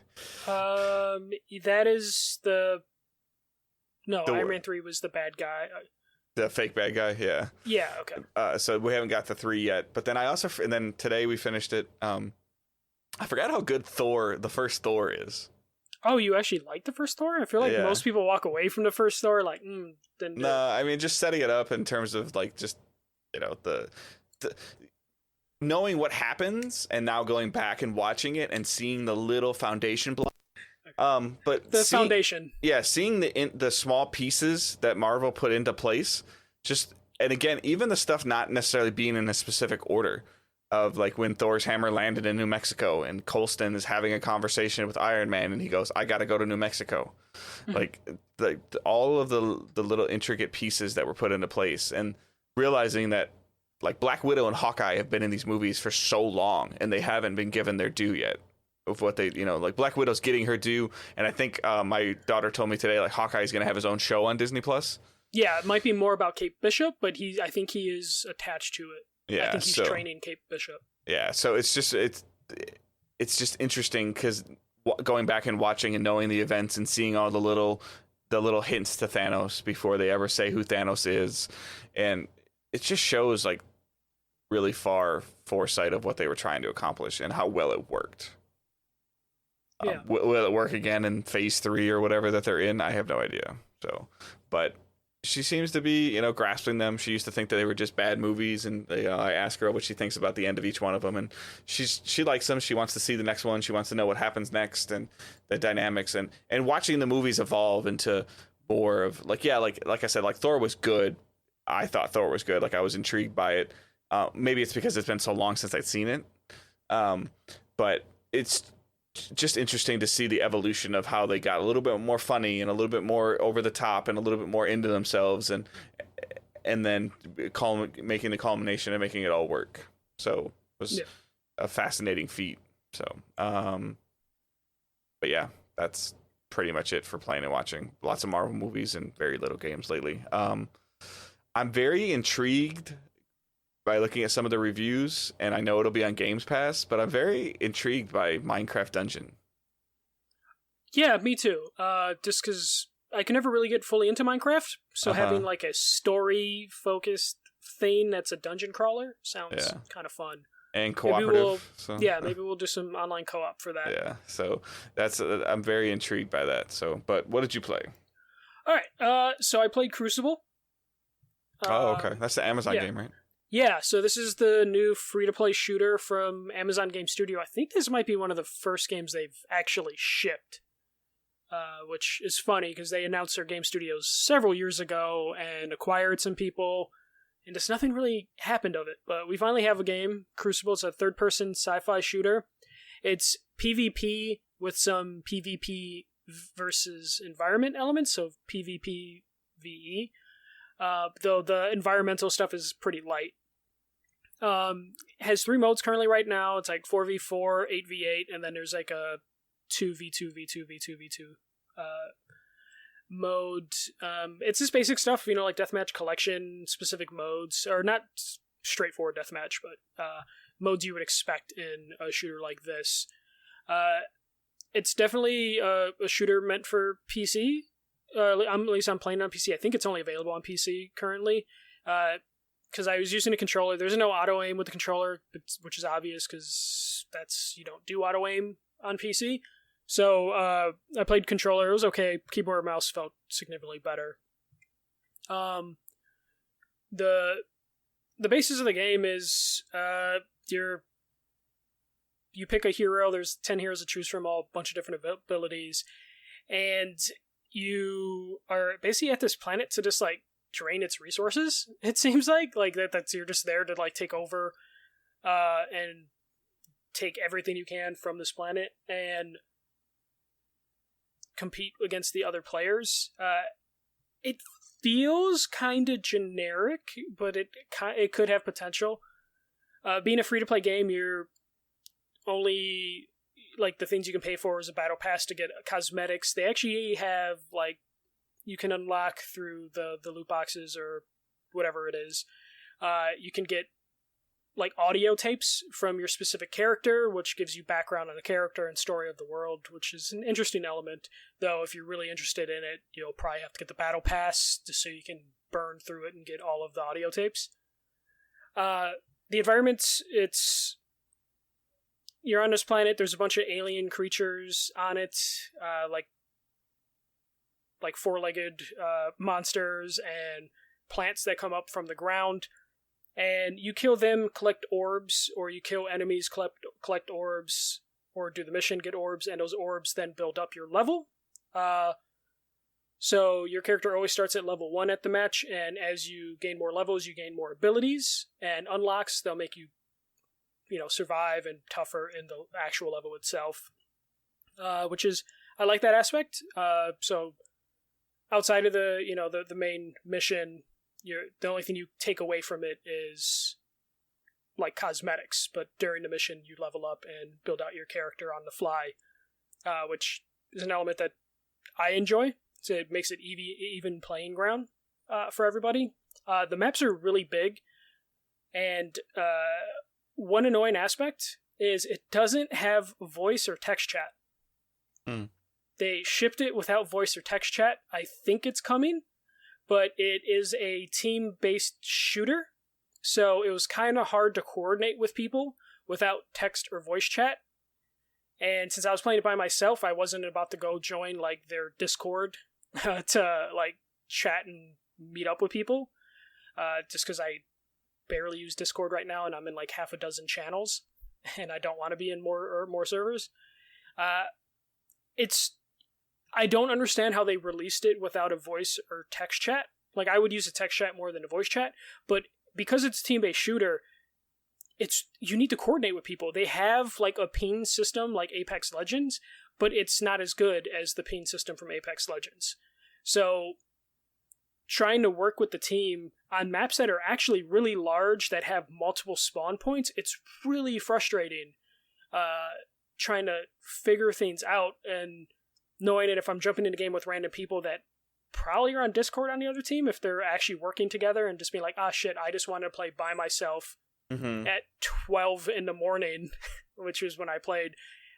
is Iron Man 3 was the bad guy. The fake bad guy, yeah. Yeah, okay. So we haven't got the 3 yet, but then and then today we finished it. I forgot how good the first Thor is. Oh, you actually like the first Thor? I feel like most people walk away from the first Thor like, No, I mean just setting it up in terms of like just the knowing what happens and now going back and watching it and seeing the little foundation block. But foundation. Yeah, seeing the small pieces that Marvel put into place, and again, even the stuff not necessarily being in a specific order of like when Thor's hammer landed in New Mexico and Coulson is having a conversation with Iron Man and he goes, "I got to go to New Mexico." Mm-hmm. Like all of the little intricate pieces that were put into place, and realizing that like Black Widow and Hawkeye have been in these movies for so long and they haven't been given their due yet of what they, like Black Widow's getting her due. And I think my daughter told me today, like Hawkeye's going to have his own show on Disney Plus. Yeah, it might be more about Kate Bishop, but I think he is attached to it. Yeah, I think he's training Kate Bishop. Yeah, so it's just interesting because going back and watching and knowing the events and seeing all the little hints to Thanos before they ever say who Thanos is, and it just shows like really far foresight of what they were trying to accomplish and how well it worked. Yeah. Will it work again in phase 3 or whatever that they're in? I have no idea. So, but she seems to be, grasping them. She used to think that they were just bad movies, and I ask her what she thinks about the end of each one of them, and she likes them. She wants to see the next one. She wants to know what happens next and the dynamics, and watching the movies evolve into more of like I said, like Thor was good. I thought Thor was good. Like I was intrigued by it. Maybe it's because it's been so long since I'd seen it. But it's just interesting to see the evolution of how they got a little bit more funny and a little bit more over the top and a little bit more into themselves, and then making the culmination and making it all work. So it was a fascinating feat. So, but yeah, that's pretty much it for playing and watching. Lots of Marvel movies and very little games lately. I'm very intrigued by looking at some of the reviews, and I know it'll be on Games Pass, but I'm very intrigued by Minecraft Dungeon. Yeah, me too. Just because I can never really get fully into Minecraft, so having like a story-focused thing that's a dungeon crawler sounds kind of fun. And cooperative. Maybe we'll do some online co-op for that. Yeah, so I'm very intrigued by that. So, but what did you play? All right, so I played Crucible. Okay. That's the Amazon game, right? Yeah, so this is the new free-to-play shooter from Amazon Game Studio. I think this might be one of the first games they've actually shipped, which is funny because they announced their game studios several years ago and acquired some people, and just nothing really happened of it. But we finally have a game, Crucible. It's a third-person sci-fi shooter. It's PvP with some PvP versus environment elements, so PvP VE. Though the environmental stuff is pretty light. Has 3 modes currently right now. It's like 4v4, 8v8, and then there's like a 2v2v2v2v2 mode. It's just basic stuff, like deathmatch collection, specific modes, or not straightforward deathmatch, but modes you would expect in a shooter like this. It's definitely a shooter meant for PC. At least I'm playing on PC. I think it's only available on PC currently. Because I was using a controller. There's no auto aim with the controller, which is obvious because you don't do auto aim on PC. So I played controller. It was okay. Keyboard and mouse felt significantly better. The basis of the game is you pick a hero. There's 10 heroes to choose from, all a bunch of different abilities, and you are basically at this planet to just like drain its resources. It seems like that's you're just there to like take over, and take everything you can from this planet and compete against the other players. It feels kind of generic, but it could have potential. Being a free-to-play game, you're only, like, the things you can pay for is a battle pass to get cosmetics. They actually have, like, you can unlock through the loot boxes or whatever it is. You can get, like, audio tapes from your specific character, which gives you background on the character and story of the world, which is an interesting element. Though, if you're really interested in it, you'll probably have to get the battle pass just so you can burn through it and get all of the audio tapes. The environment, you're on this planet, there's a bunch of alien creatures on it, like four-legged monsters and plants that come up from the ground. And you kill them, collect orbs, or you kill enemies, collect orbs, or do the mission, get orbs, and those orbs then build up your level. So your character always starts at level 1 at the match, and as you gain more levels, you gain more abilities and unlocks. They'll make you, survive and tougher in the actual level itself, which is, I like that aspect. So outside of the main mission, the only thing you take away from it is like cosmetics, but during the mission you level up and build out your character on the fly, which is an element that I enjoy. So it makes it even playing ground for everybody. The maps are really big, and one annoying aspect is it doesn't have voice or text chat. They shipped it without voice or text chat. I think it's coming, but it is a team-based shooter, so it was kind of hard to coordinate with people without text or voice chat. And since I was playing it by myself, I wasn't about to go join like their Discord to like chat and meet up with people, just because I barely use Discord right now and I'm in like half a dozen channels and I don't want to be in more servers. I don't understand how they released it without a voice or text chat. Like, I would use a text chat more than a voice chat, but because it's a team-based shooter, you need to coordinate with people. They have like a ping system like Apex Legends, but it's not as good as the ping system from Apex Legends. So trying to work with the team on maps that are actually really large, that have multiple spawn points, it's really frustrating trying to figure things out, and knowing that if I'm jumping into a game with random people that probably are on Discord on the other team, if they're actually working together, and just being like, shit, I just want to play by myself at 12 in the morning, which was when I played,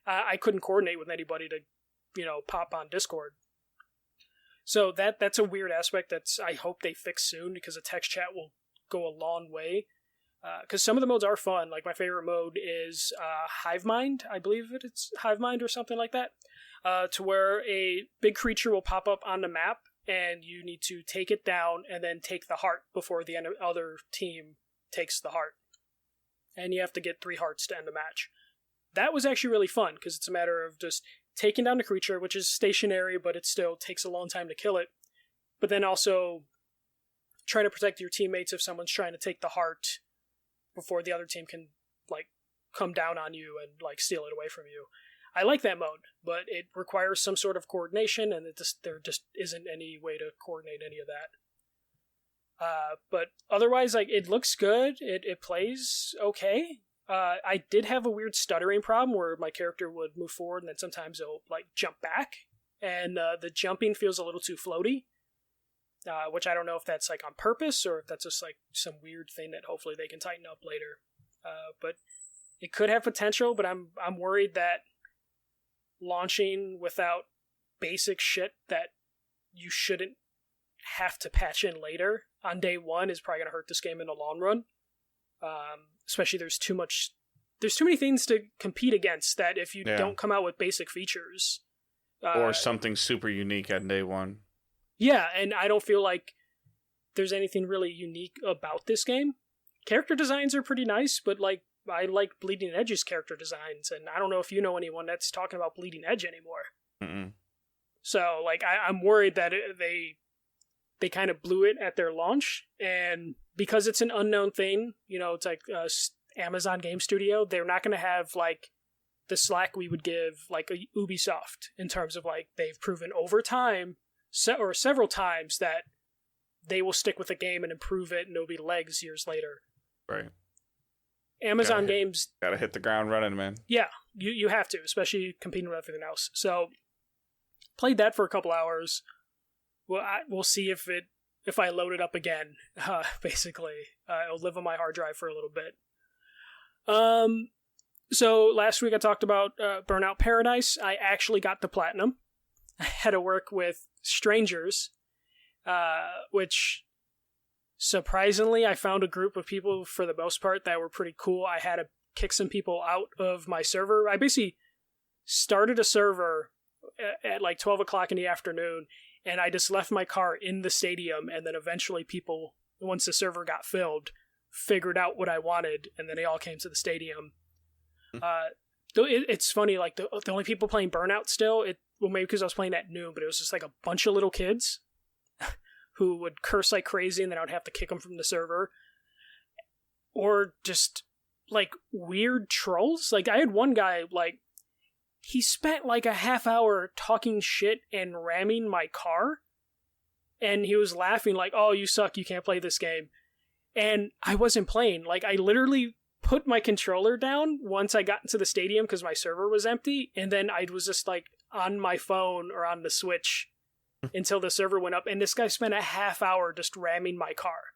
I couldn't coordinate with anybody to, pop on Discord. So that's a weird aspect I hope they fix soon, because a text chat will go a long way. Because some of the modes are fun. Like, my favorite mode is Hive Mind. I believe it's Hive Mind or something like that. To where a big creature will pop up on the map, and you need to take it down and then take the heart before the other team takes the heart. And you have to get 3 hearts to end the match. That was actually really fun, because it's a matter of just taking down the creature, which is stationary, but it still takes a long time to kill it. But then also trying to protect your teammates if someone's trying to take the heart before the other team can, like, come down on you and, like, steal it away from you. I like that mode, but it requires some sort of coordination, and there just isn't any way to coordinate any of that. But otherwise, like, it looks good. It plays okay. I did have a weird stuttering problem where my character would move forward and then sometimes it'll like jump back, and the jumping feels a little too floaty, which I don't know if that's like on purpose or if that's just like some weird thing that hopefully they can tighten up later. But it could have potential, but I'm worried that launching without basic shit that you shouldn't have to patch in later on day one is probably going to hurt this game in the long run. Especially there's too many things to compete against that if you don't come out with basic features. Or something super unique on day one. Yeah, and I don't feel like there's anything really unique about this game. Character designs are pretty nice, but like I like Bleeding Edge's character designs, and I don't know if you know anyone that's talking about Bleeding Edge anymore. Mm-mm. So, like, I'm worried that they kind of blew it at their launch, and because it's an unknown thing, you know, it's like Amazon Game Studio, they're not going to have, like, the slack we would give, like, a Ubisoft, in terms of, like, they've proven over time, or several times, that they will stick with a game and improve it, and it'll be legs years later. Right. Amazon games... Gotta hit the ground running, man. Yeah, you have to, especially competing with everything else. So, played that for a couple hours. Well, we'll see if I load it up again, basically. It'll live on my hard drive for a little bit. So, last week I talked about Burnout Paradise. I actually got the platinum. I had to work with strangers, which... surprisingly, I found a group of people, for the most part, that were pretty cool. I had to kick some people out of my server. I basically started a server at like 12 o'clock in the afternoon, and I just left my car in the stadium, and then eventually people, once the server got filled, figured out what I wanted, and then they all came to the stadium. It's funny, like, the only people playing Burnout still, well, maybe because I was playing at noon, but it was just like a bunch of little kids who would curse like crazy, and then I would have to kick them from the server. Or just, like, weird trolls. Like, I had one guy, like, he spent like a half hour talking shit and ramming my car, and he was laughing like, oh, you suck, you can't play this game. And I wasn't playing. Like, I literally put my controller down once I got into the stadium because my server was empty, and then I was just, like, on my phone or on the Switch until the server went up, and this guy spent a half hour just ramming my car.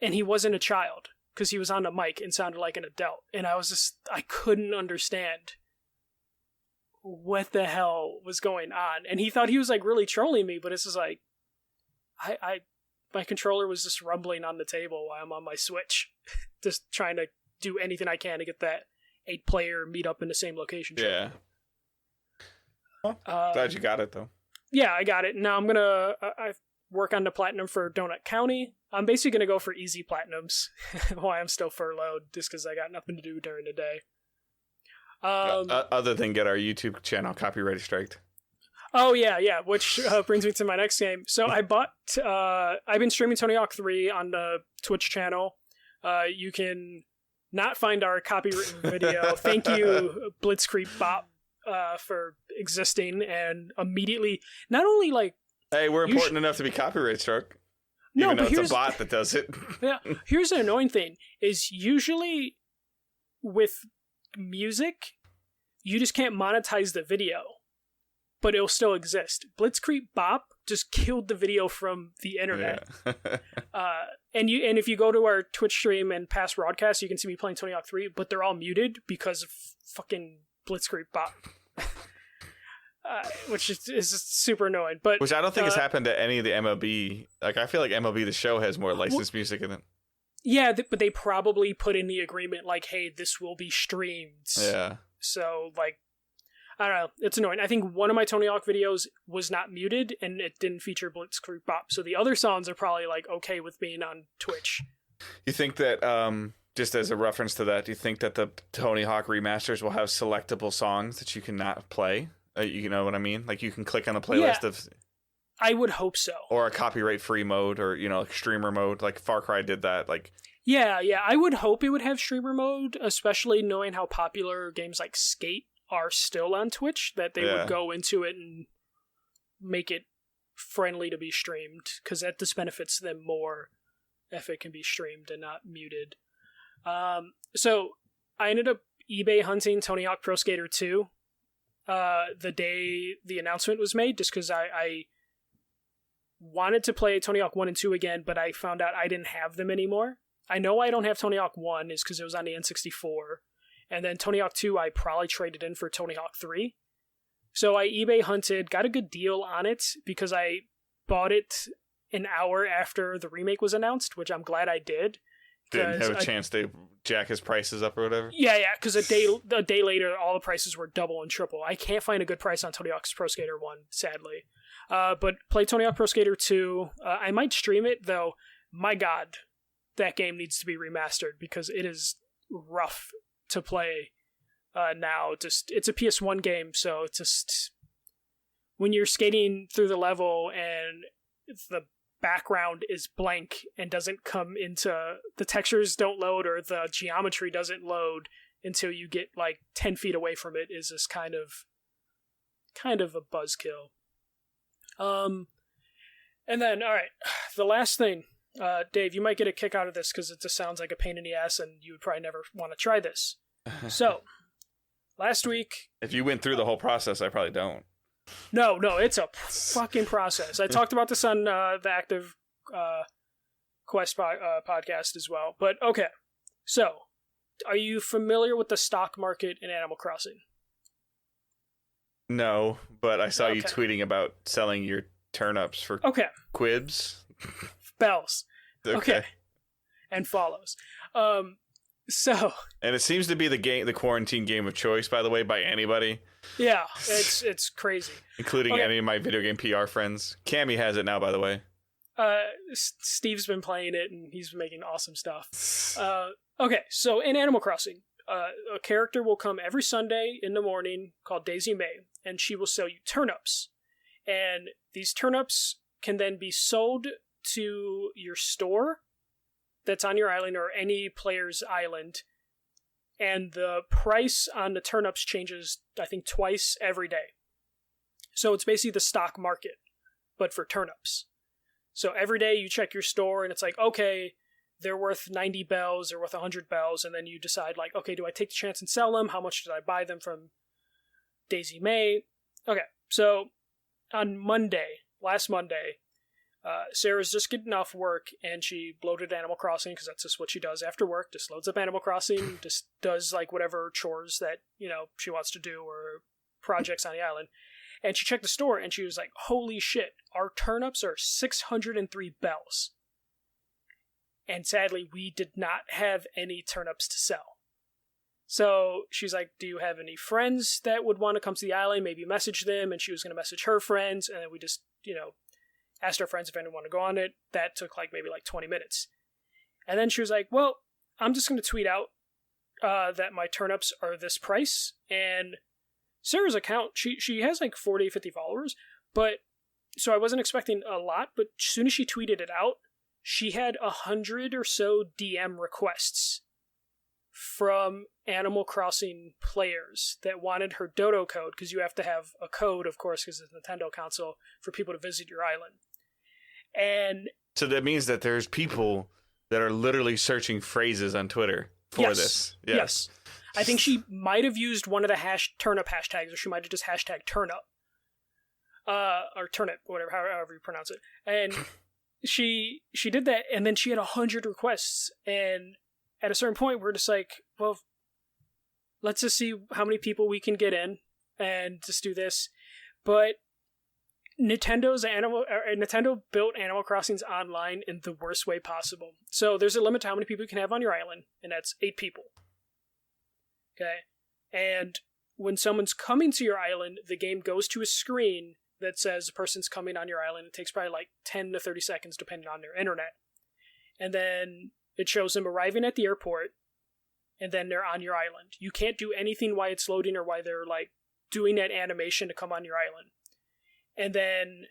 And he wasn't a child, because he was on the mic and sounded like an adult. And I couldn't understand what the hell was going on. And he thought he was, like, really trolling me, but it's just like, my controller was just rumbling on the table while I'm on my Switch, just trying to do anything I can to get that 8-player meet up in the same location. Yeah. Well, glad you got it, though. Yeah, I got it. Now I'm gonna I work on the platinum for Donut County. I'm basically gonna go for easy platinums while I'm still furloughed, just because I got nothing to do during the day. Other than get our YouTube channel copyright striked. Oh yeah, which brings me to my next game. So I bought. I've been streaming Tony Hawk 3 on the Twitch channel. You can not find our copywritten video. Thank you, Blitzkrieg Bop, for existing and immediately not only like, hey, we're important enough to be copyright struck. No, even but though it's a bot that does it. Yeah, here's the annoying thing: is usually with music, you just can't monetize the video, but it'll still exist. Blitzkrieg Bop just killed the video from the internet. Yeah. And if you go to our Twitch stream and past broadcasts, you can see me playing Tony Hawk 3, but they're all muted because of fucking Blitzkrieg Bop. Which is super annoying. But which I don't think has happened to any of the MLB. Like, I feel like MLB The Show has more licensed music in it. Yeah, but they probably put in the agreement, like, hey, this will be streamed. Yeah. So, like, I don't know. It's annoying. I think one of my Tony Hawk videos was not muted, and it didn't feature Blitzkrieg Bop. So the other songs are probably, like, okay with being on Twitch. You think that, just as a reference to that, do you think that the Tony Hawk remasters will have selectable songs that you cannot play? You know what I mean? Like, you can click on the playlist of... I would hope so. Or a copyright-free mode, or, you know, like streamer mode. Like, Far Cry did that. Like, yeah. I would hope it would have streamer mode, especially knowing how popular games like Skate are still on Twitch, that they would go into it and make it friendly to be streamed, because that just benefits them more if it can be streamed and not muted. So, I ended up eBay hunting Tony Hawk Pro Skater 2 the day the announcement was made, just because I wanted to play Tony Hawk 1 and 2 again, but I found out I didn't have them anymore. I know I don't have Tony Hawk 1 is because it was on the N64, and then Tony Hawk 2 I probably traded in for Tony Hawk 3. So I eBay hunted, got a good deal on it, because I bought it an hour after the remake was announced, which I'm glad I did. Didn't have a chance to jack his prices up or whatever? Yeah, because a day later, all the prices were double and triple. I can't find a good price on Tony Hawk's Pro Skater 1, sadly. But play Tony Hawk Pro Skater 2. I might stream it, though. My God, that game needs to be remastered, because it is rough to play now. Just it's a PS1 game, so it's just when you're skating through the level and the background is blank and doesn't come into the textures don't load or the geometry doesn't load until you get like 10 feet away from it is just kind of a buzzkill. And then, all right, the last thing, Dave, you might get a kick out of this because it just sounds like a pain in the ass and you would probably never want to try this. So, last week... If you went through the whole process, I probably don't. No, it's a fucking process. I talked about this on the Active Quest podcast as well. But, okay, so, are you familiar with the stock market in Animal Crossing? No, but I saw you tweeting about selling your turnips for quibs. Bells. Okay. And follows. And it seems to be the quarantine game of choice, by the way, by anybody. Yeah, it's crazy. Including any of my video game PR friends. Cammy has it now, by the way. Steve's been playing it, and he's been making awesome stuff. Okay, so in Animal Crossing, a character will come every Sunday in the morning called Daisy May, and she will sell you turnips. And these turnips can then be sold to your store that's on your island or any player's island. And the price on the turnips changes, I think, twice every day. So it's basically the stock market, but for turnips. So every day you check your store and it's like, okay, they're worth 90 bells, they're worth 100 bells. And then you decide like, okay, do I take the chance and sell them? How much did I buy them from Daisy May? Okay, so on last Monday, Sarah's just getting off work and she loaded Animal Crossing because that's just what she does after work. Just loads up Animal Crossing, just does like whatever chores that, she wants to do or projects on the island. And she checked the store and she was like, holy shit, our turnips are 603 bells. And sadly, we did not have any turnips to sell. So she's like, do you have any friends that would want to come to the island? Maybe message them. And she was going to message her friends. And then we just, asked our friends if anyone wanted to go on it. That took maybe 20 minutes. And then she was like, well, I'm just going to tweet out that my turnips are this price. And Sarah's account, she has 40, 50 followers. But so I wasn't expecting a lot. But as soon as she tweeted it out, she had 100 or so DM requests from Animal Crossing players that wanted her Dodo code, because you have to have a code, of course, because it's a Nintendo console, for people to visit your island. And so that means that there's people that are literally searching phrases on Twitter for this. Yes. I think she might have used one of the turnip hashtags, or she might have just hashtag turnip. Or turnip, whatever, however you pronounce it. And she did that, and then she had 100 requests, and at a certain point, we're just like, well, let's just see how many people we can get in and just do this. But Nintendo built Animal Crossing's online in the worst way possible. So there's a limit to how many people you can have on your island, and that's 8 people. Okay? And when someone's coming to your island, the game goes to a screen that says a person's coming on your island. It takes probably 10 to 30 seconds depending on their internet. And then it shows them arriving at the airport, and then they're on your island. You can't do anything while it's loading or while they're doing that animation to come on your island. And then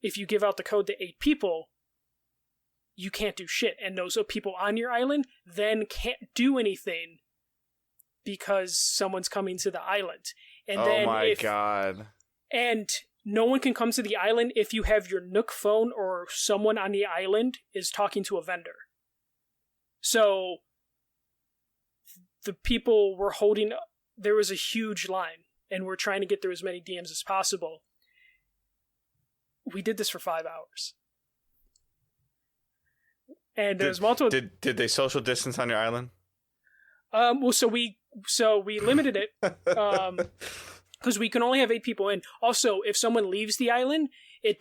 if you give out the code to 8 people, you can't do shit. And those people on your island then can't do anything because someone's coming to the island. And God. And no one can come to the island if you have your Nook phone or someone on the island is talking to a vendor. So the people were there was a huge line, and we're trying to get through as many DMs as possible. We did this for 5 hours. And there's multiple... Did they social distance on your island? Well, so we limited it, because we can only have 8 people in. Also, if someone leaves the island, it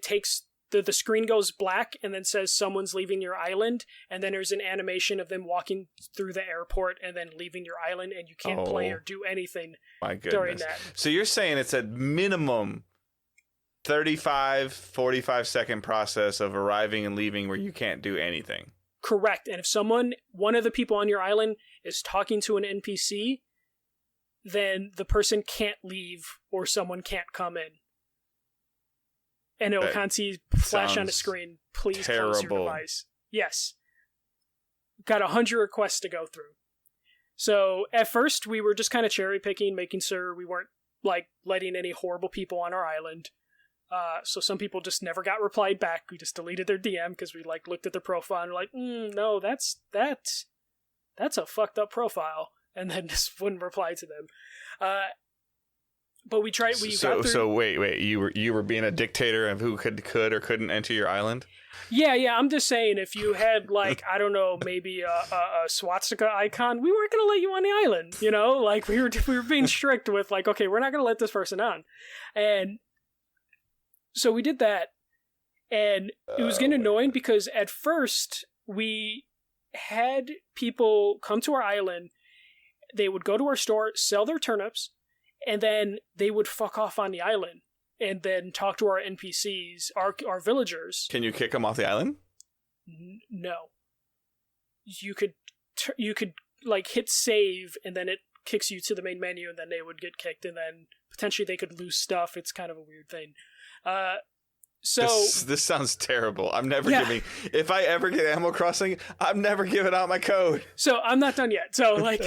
takes... The screen goes black and then says someone's leaving your island, and then there's an animation of them walking through the airport and then leaving your island, and you can't play or do anything during that. So you're saying it's a minimum 35, 45 second process of arriving and leaving where you can't do anything. correct. And if one of the people on your island is talking to an NPC, then the person can't leave or someone can't come in. And it will constantly flash on the screen, please close your device. Yes. Got 100 requests to go through. So at first we were just kind of cherry picking, making sure we weren't like letting any horrible people on our island. So some people just never got replied back. We just deleted their DM because we like looked at their profile and were like, no, that's a fucked up profile, and then just wouldn't reply to them. But we tried. So wait. You were being a dictator of who could or couldn't enter your island? Yeah. I'm just saying, if you had like I don't know, maybe a swastika icon, we weren't gonna let you on the island. You know, like we were being strict with like, okay, we're not gonna let this person on, and so we did that, and it was getting annoying because at first we had people come to our island, they would go to our store, sell their turnips, and then they would fuck off on the island and then talk to our NPCs, our villagers. Can you kick them off the island? No. You could like hit save and then it kicks you to the main menu and then they would get kicked and then potentially they could lose stuff. It's kind of a weird thing. So this sounds terrible. I'm never giving. If I ever get Animal Crossing, I'm never giving out my code. So I'm not done yet. So like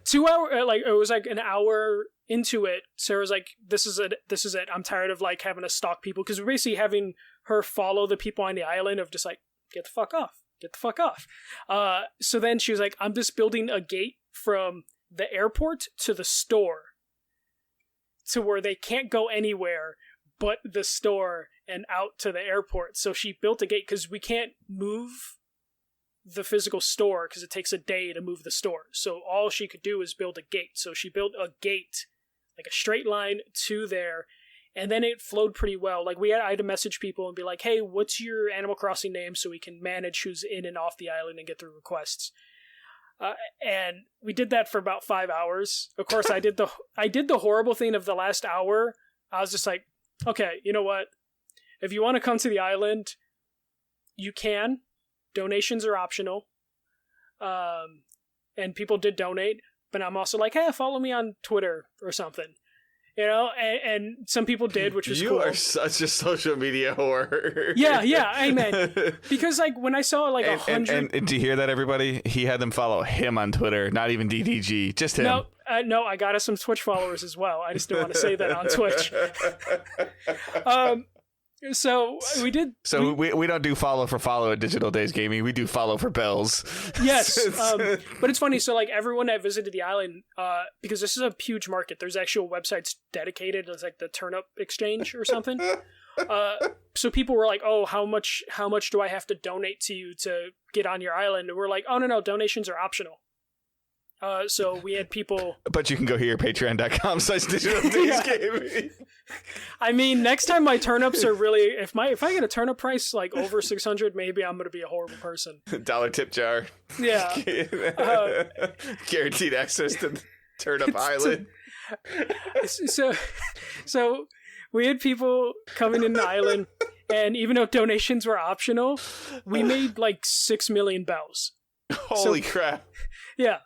2 hour, like it was like an hour into it. Sarah's like, "This is it. This is it. I'm tired of like having to stalk people because we're basically having her follow the people on the island of just like get the fuck off, get the fuck off." So then she was like, "I'm just building a gate from the airport to the store, to where they can't go anywhere but the store and out to the airport." So she built a gate because we can't move the physical store because it takes a day to move the store. So all she could do is build a gate. So she built a gate, like a straight line to there, and then it flowed pretty well. Like I had to message people and be like, "Hey, what's your Animal Crossing name?" so we can manage who's in and off the island and get through requests. And we did that for about 5 hours. Of course, I did the horrible thing of the last hour. I was just like, okay, you know what? If you want to come to the island, you can. Donations are optional. And people did donate, but I'm also like, hey, follow me on Twitter or something. You know, and some people did, which was cool. You are such a social media whore. Yeah, amen. Because like when I saw like 100... And do you hear that, everybody? He had them follow him on Twitter, not even DDG, just him. No, I got us some Twitch followers as well. I just didn't want to say that on Twitch. So we did. So we don't do follow for follow at Digital Days Gaming. We do follow for bells. Yes, but it's funny. So like everyone that visited the island, because this is a huge market. There's actual websites dedicated as like the Turnip Exchange or something. So people were like, "Oh, how much do I have to donate to you to get on your island?" And we're like, "Oh no, donations are optional." So we had people... But you can go here, patreon.com/Digital Days Gaming. I mean, next time my turnips are really... If I get a turnip price like over 600, maybe I'm going to be a horrible person. $1 tip jar. Yeah. Guaranteed access to Turnip Island. So we had people coming in the island, and even though donations were optional, we made like 6 million bells. Holy crap. Yeah.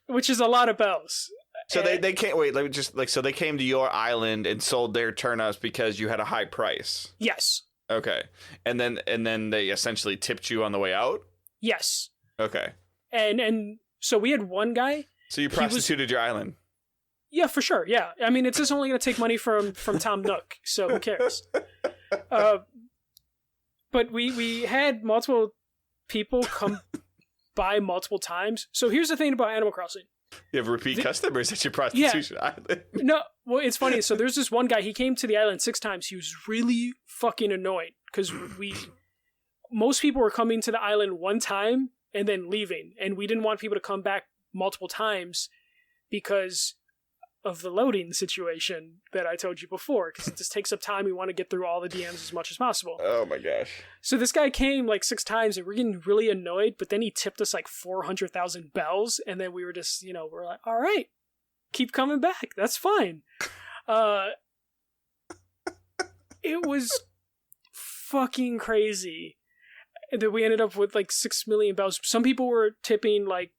Which is a lot of bells. So they can't wait. Let me just so they came to your island and sold their turnips because you had a high price. Yes. Okay, and then they essentially tipped you on the way out. Yes. Okay. And so we had one guy. So you prostituted your island. Yeah, for sure. Yeah, I mean it's just only going to take money from Tom Nook, so who cares? But we had multiple people come by multiple times. So here's the thing about Animal Crossing. You have repeat customers at your prostitution island. No, well, it's funny. So there's this one guy, he came to the island 6 times. He was really fucking annoyed because most people were coming to the island one time and then leaving. And we didn't want people to come back multiple times because of the loading situation that I told you before, because it just takes up time. We want to get through all the DMs as much as possible. Oh my gosh. So this guy came like 6 times and we're getting really annoyed, but then he tipped us like 400,000 bells, and then we were just, we're like, all right, keep coming back. That's fine. It was fucking crazy. And then we ended up with like 6 million bells. Some people were tipping like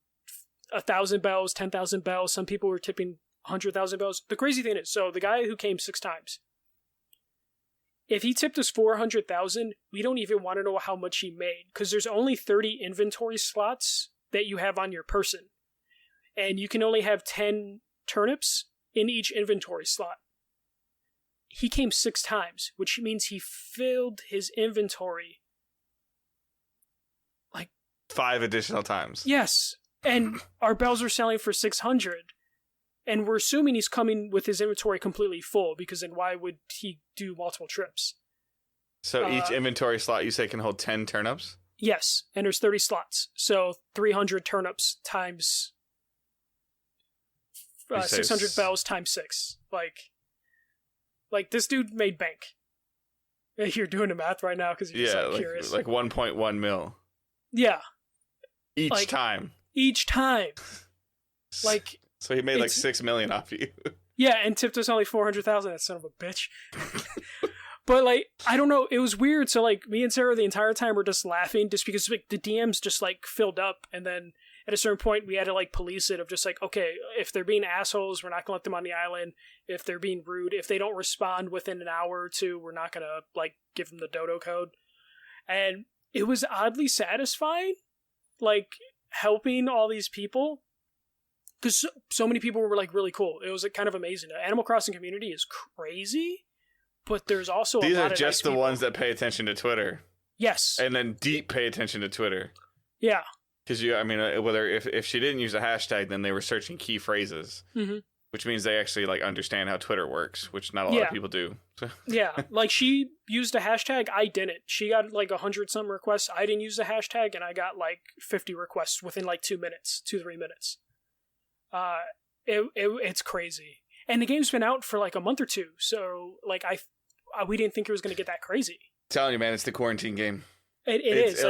1,000 bells, 10,000 bells. Some people were tipping 100,000 bells. The crazy thing is, so the guy who came 6 times, if he tipped us 400,000, we don't even want to know how much he made, because there's only 30 inventory slots that you have on your person, and you can only have 10 turnips in each inventory slot. He came 6 times, which means he filled his inventory like 5 additional times. Yes, and our bells are selling for 600. And we're assuming he's coming with his inventory completely full, because then why would he do multiple trips? So each inventory slot, you say, can hold 10 turnips? Yes, and there's 30 slots. So 300 turnips times 600 bells times 6. Like this dude made bank. You're doing the math right now because you're just like curious. Like 1.1 mil. Yeah. Each time. Each time. Like... So he made like 6 million off you. Yeah, and tipped us only 400,000. That son of a bitch. But like, I don't know. It was weird. So like, me and Sarah the entire time were just laughing, just because like the DMs just like filled up, and then at a certain point we had to like police it of just like, okay, if they're being assholes, we're not gonna let them on the island. If they're being rude, if they don't respond within an hour or two, we're not gonna like give them the dodo code. And it was oddly satisfying, like helping all these people. Because so many people were like really cool. It was like kind of amazing. The Animal Crossing community is crazy, but there's also these a lot are of just nice the ones that pay attention to Twitter. Yes, and then deep pay attention to Twitter. Yeah, because whether if she didn't use a hashtag, then they were searching key phrases, which means they actually like understand how Twitter works, which not a lot of people do. Yeah, like she used a hashtag, I didn't. She got like 100-some requests. I didn't use the hashtag, and I got like 50 requests within like 2 minutes, 2-3 minutes. It's crazy, and the game's been out for like a month or two, so like we didn't think it was going to get that crazy. I'm telling you, man, it's the quarantine game. It is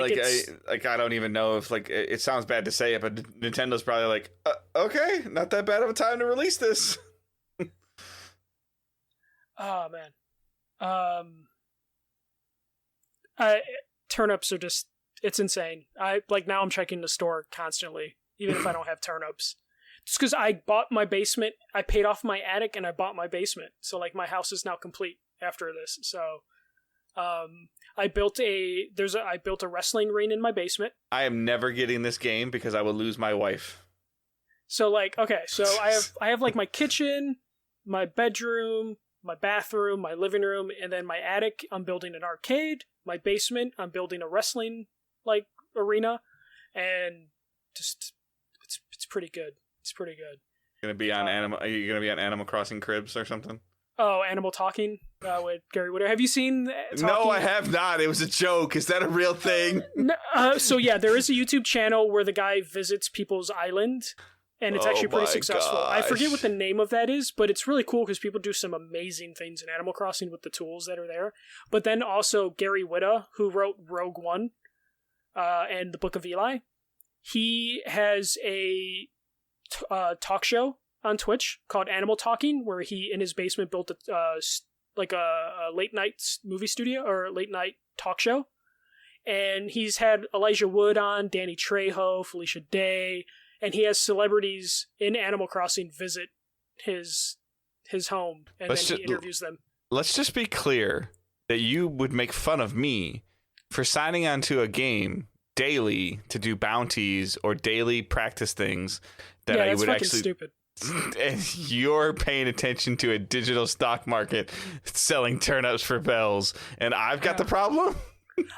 I don't even know if like it sounds bad to say it, but Nintendo's probably like, okay, not that bad of a time to release this. Oh man, turnips are just, it's insane. Now I'm checking the store constantly, even if I don't have turnips. It's because I bought my basement, I paid off my attic, and I bought my basement. So, like, my house is now complete after this. So, I built a wrestling ring in my basement. I am never getting this game because I will lose my wife. So, like, okay, so I have like my kitchen, my bedroom, my bathroom, my living room, and then my attic, I'm building an arcade. My basement, I'm building a wrestling, like, arena. And just, it's pretty good. It's pretty good. Are you gonna be on Animal Crossing Cribs or something? Oh, Animal Talking with Gary Whitta. Have you seen Talking? No, I have not. It was a joke. Is that a real thing? So yeah, there is a YouTube channel where the guy visits people's island, and it's actually pretty successful. Gosh. I forget what the name of that is, but it's really cool because people do some amazing things in Animal Crossing with the tools that are there. But then also Gary Whitta, who wrote Rogue One and the Book of Eli, he has a talk show on Twitch called Animal Talking, where he in his basement built a late night movie studio or late night talk show, and he's had Elijah Wood on, Danny Trejo, Felicia Day, and he has celebrities in Animal Crossing visit his home, and then he interviews them. Let's just be clear that you would make fun of me for signing onto a game daily to do bounties or daily practice things that I would actually stupid. And you're paying attention to a digital stock market selling turnips for bells, and I've got the problem.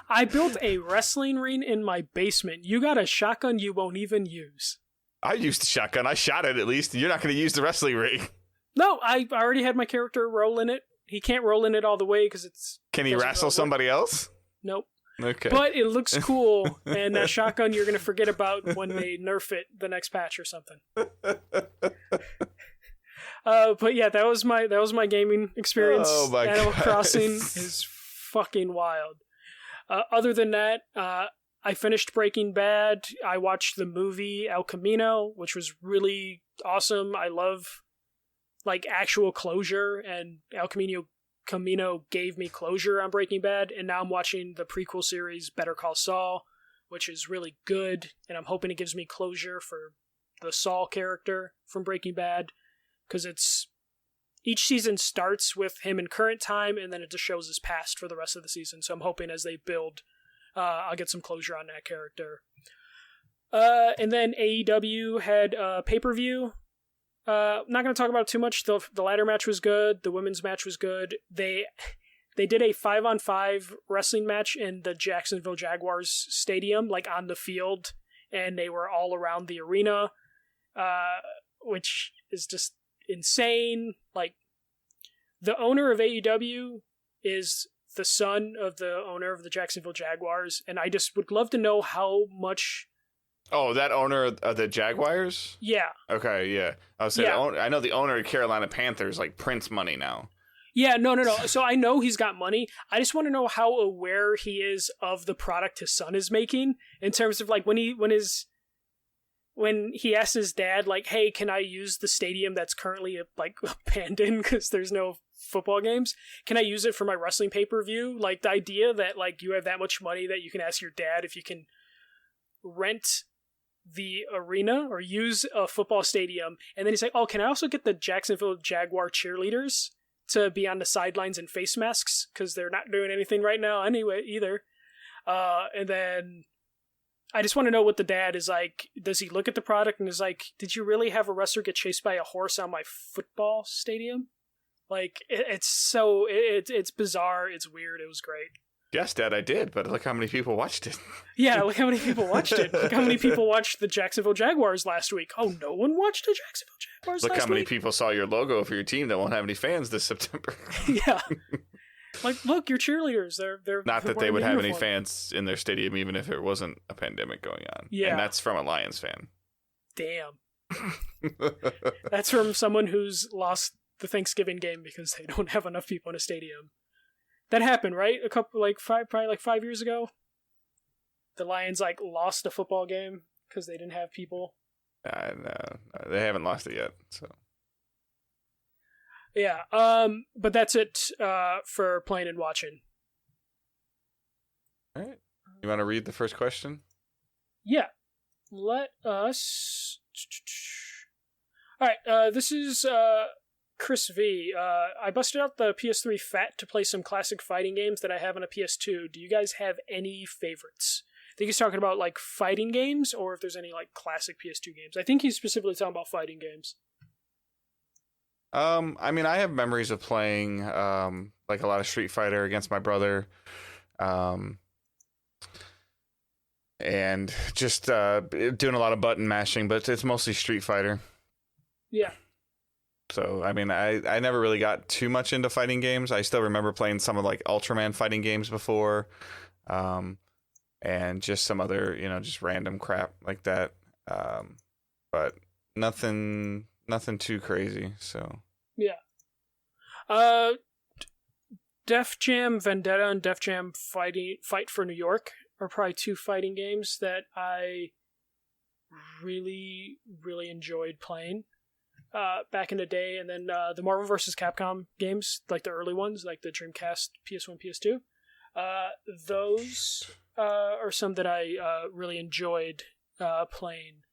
I built a wrestling ring in my basement. You got a shotgun you won't even use. I used the shotgun. I shot it at least. You're not going to use the wrestling ring. No, I already had my character roll in it. He can't roll in it all the way because it's... Can he wrestle somebody else? Nope. Okay. But it looks cool, and that shotgun you're going to forget about when they nerf it the next patch or something. But yeah, that was my gaming experience. Oh my Animal God. Crossing is fucking wild. Other than that, I finished Breaking Bad. I watched the movie El Camino, which was really awesome. I love like actual closure, and El Camino gave me closure on Breaking Bad, and now I'm watching the prequel series Better Call Saul, which is really good, and I'm hoping it gives me closure for the Saul character from Breaking Bad, because each season starts with him in current time, and then it just shows his past for the rest of the season. So I'm hoping as they build, I'll get some closure on that character. And then AEW had a pay-per-view. Not going to talk about it too much. The ladder match was good. The women's match was good. They did a 5-on-5 wrestling match in the Jacksonville Jaguars stadium, like on the field, and they were all around the arena, which is just insane. Like, the owner of AEW is the son of the owner of the Jacksonville Jaguars, and I just would love to know how much... Oh, that owner of the Jaguars? Yeah. Okay, yeah. I was saying, I know the owner of Carolina Panthers, like, prints money now. Yeah, no. So I know he's got money. I just want to know how aware he is of the product his son is making, in terms of, like, when he asked his dad, like, hey, can I use the stadium that's currently, like, abandoned because there's no football games? Can I use it for my wrestling pay-per-view? Like, the idea that, like, you have that much money that you can ask your dad if you can rent the arena or use a football stadium. And then he's like, oh, can I also get the Jacksonville Jaguar cheerleaders to be on the sidelines in face masks? Because they're not doing anything right now anyway, either. And then I just want to know what the dad is like. Does he look at the product and is like, did you really have a wrestler get chased by a horse on my football stadium? Like, it's bizarre. It's weird. It was great. Yes, Dad, I did, but look how many people watched it. Yeah, look how many people watched it. Look how many people watched the Jacksonville Jaguars last week. Oh, no one watched the Jacksonville Jaguars last week? Look how many people saw your logo for your team that won't have any fans this September. Yeah. Like, look, your cheerleaders. They're Not that they would have any fans in their stadium, even if it wasn't a pandemic going on. Yeah. And that's from a Lions fan. Damn. That's from someone who's lost the Thanksgiving game because they don't have enough people in a stadium. That happened, right? Probably 5 years ago. The Lions, like, lost a football game because they didn't have people. No, they haven't lost it yet, so. Yeah, but that's it for playing and watching. All right. You want to read the first question? Yeah. Let us... All right, this is Chris V. I busted out the PS3 Fat to play some classic fighting games that I have on a PS2. Do you guys have any favorites? I think he's talking about, like, fighting games, or if there's any, like, classic PS2 games. I think he's specifically talking about fighting games. I mean, I have memories of playing, like, a lot of Street Fighter against my brother, and just doing a lot of button mashing, but it's mostly Street Fighter. Yeah. So, I mean, I never really got too much into fighting games. I still remember playing some of, like, Ultraman fighting games before, and just some other, just random crap like that. But nothing too crazy, so. Yeah. Def Jam Vendetta and Def Jam Fight for New York are probably two fighting games that I really, really enjoyed playing back in the day. And then the Marvel vs. Capcom games, like the early ones, like the Dreamcast, PS1, PS2. Those are some that I really enjoyed playing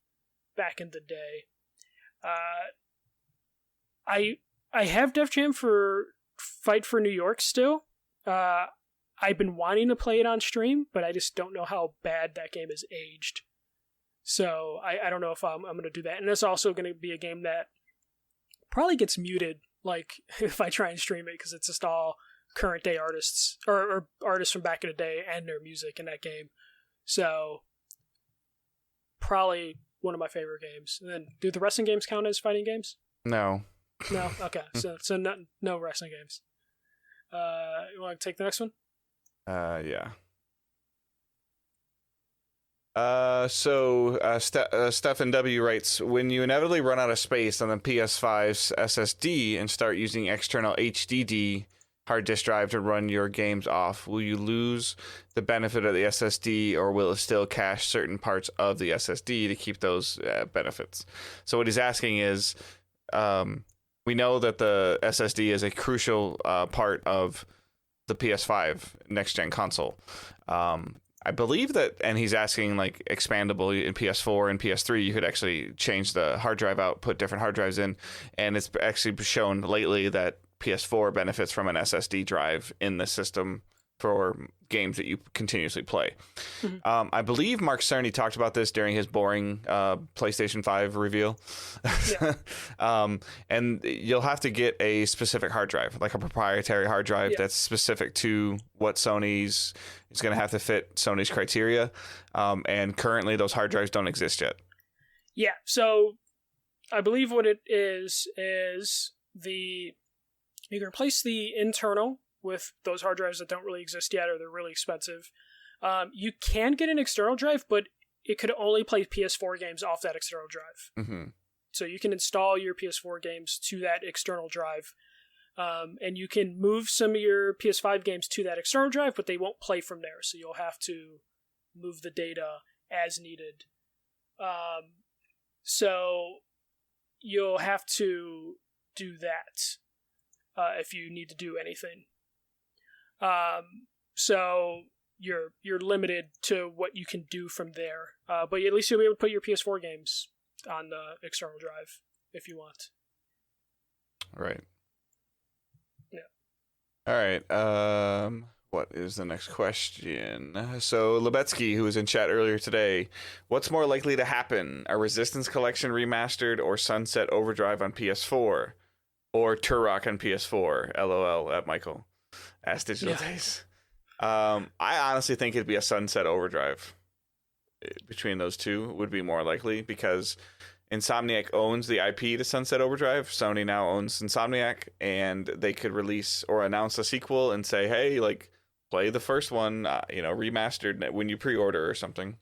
back in the day. I have Def Jam for Fight for New York still. I've been wanting to play it on stream, but I just don't know how bad that game is aged. So I don't know if I'm going to do that. And it's also going to be a game that probably gets muted, like, if I try and stream it, because it's just all current day artists, or artists from back in the day and their music in that game. So probably one of my favorite games. And then, do the wrestling games count as fighting games? No. No? Okay. So no wrestling games. You want to take the next one? Yeah. Stephen W. writes, when you inevitably run out of space on the PS5's SSD and start using external HDD hard disk drive to run your games off, will you lose the benefit of the SSD, or will it still cache certain parts of the SSD to keep those benefits? So what he's asking is, we know that the SSD is a crucial part of the PS5 next-gen console. I believe that, and he's asking like expandable in PS4 and PS3, you could actually change the hard drive out, put different hard drives in, and it's actually shown lately that PS4 benefits from an SSD drive in the system for games that you continuously play. Mm-hmm. I believe Mark Cerny talked about this during his boring PlayStation 5 reveal. Yeah. And you'll have to get a specific hard drive, like a proprietary hard drive that's specific to what Sony's is going to have to fit Sony's criteria. And currently those hard drives don't exist yet. Yeah. So I believe what it is you can replace the internal with those hard drives that don't really exist yet, or they're really expensive. You can get an external drive, but it could only play PS4 games off that external drive. Mm-hmm. So you can install your PS4 games to that external drive, and you can move some of your PS5 games to that external drive, but they won't play from there. So you'll have to move the data as needed. So you'll have to do that if you need to do anything. So you're limited to what you can do from there. But at least you'll be able to put your PS4 games on the external drive if you want. Right. Yeah. All right. What is the next question? So Lebetsky, who was in chat earlier today, what's more likely to happen? A Resistance Collection remastered or Sunset Overdrive on PS4? Or Turok on PS4? LOL at Michael. Ask Digital Days. I honestly think it'd be a Sunset Overdrive. Between those two would be more likely, because Insomniac owns the IP to Sunset Overdrive. Sony now owns Insomniac, and they could release or announce a sequel and say, hey, like, play the first one, remastered when you pre-order or something.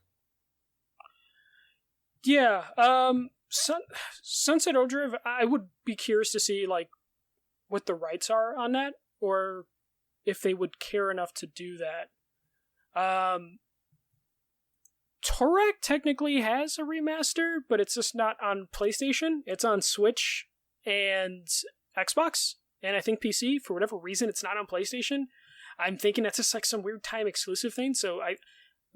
Yeah. Sunset Overdrive, I would be curious to see, like, what the rights are on that, or if they would care enough to do that. Turok technically has a remaster, but it's just not on PlayStation. It's on Switch and Xbox, and I think PC. For whatever reason, it's not on PlayStation. I'm thinking that's just like some weird time exclusive thing, so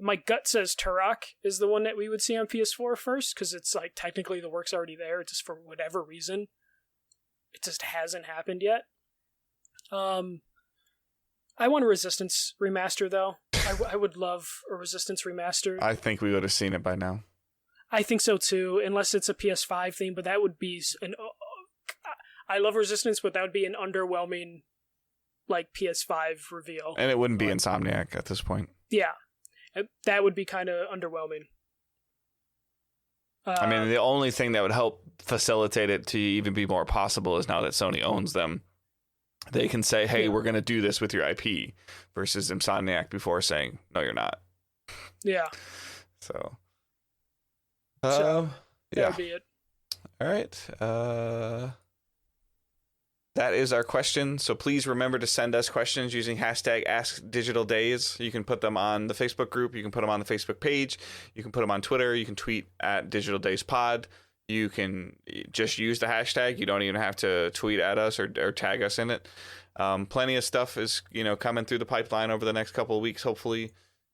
my gut says Turok is the one that we would see on PS4 first, because it's like technically the work's already there, just for whatever reason. It just hasn't happened yet. I want a Resistance remaster, though. I would love a Resistance remaster. I think we would have seen it by now. I think so, too, unless it's a PS5 thing, but that would be I love Resistance, but that would be an underwhelming, like, PS5 reveal. And it wouldn't be Insomniac at this point. Yeah. That would be kind of underwhelming. I mean, the only thing that would help facilitate it to even be more possible is now that Sony owns them. They can say, hey, we're going to do this with your IP, versus Insomniac before saying, no, you're not. Yeah. So that would be it. All right. That is our question. So please remember to send us questions using hashtag AskDigitalDays. You can put them on the Facebook group. You can put them on the Facebook page. You can put them on Twitter. You can tweet at DigitalDaysPod. You can just use the hashtag. You don't even have to tweet at us or tag us in it. Plenty of stuff is coming through the pipeline over the next couple of weeks, hopefully.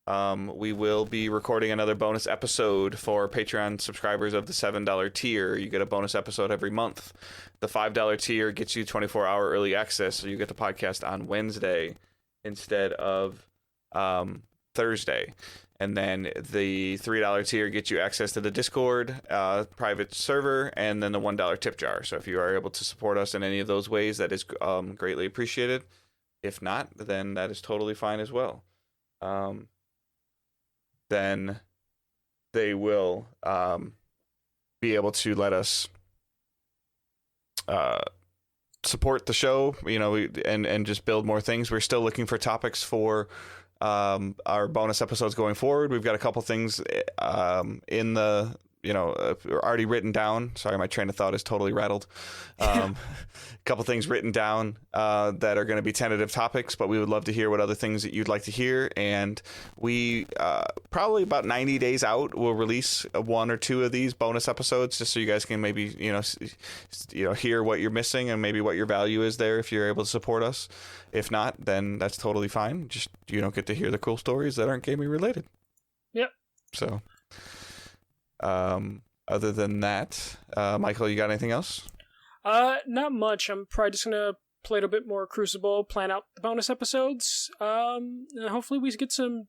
We will be recording another bonus episode for Patreon subscribers of the $7 tier. You get a bonus episode every month. The $5 tier gets you 24-hour early access, so you get the podcast on Wednesday instead of Thursday. And then the $3 tier gets you access to the Discord private server, and then the $1 tip jar. So if you are able to support us in any of those ways, that is greatly appreciated. If not, then that is totally fine as well. Then they will be able to let us support the show, and just build more things. We're still looking for topics for our bonus episodes going forward. We've got a couple things in the already written down. Sorry, my train of thought is totally rattled. A couple things written down that are going to be tentative topics, but we would love to hear what other things that you'd like to hear. And we probably about 90 days out will release one or two of these bonus episodes, just so you guys can maybe hear what you're missing and maybe what your value is there if you're able to support us. If not, then that's totally fine. Just you don't get to hear the cool stories that aren't gaming related. Yep. So, other than that, Michael, you got anything else? Not much. I'm probably just gonna play a bit more Crucible, plan out the bonus episodes, and hopefully we get some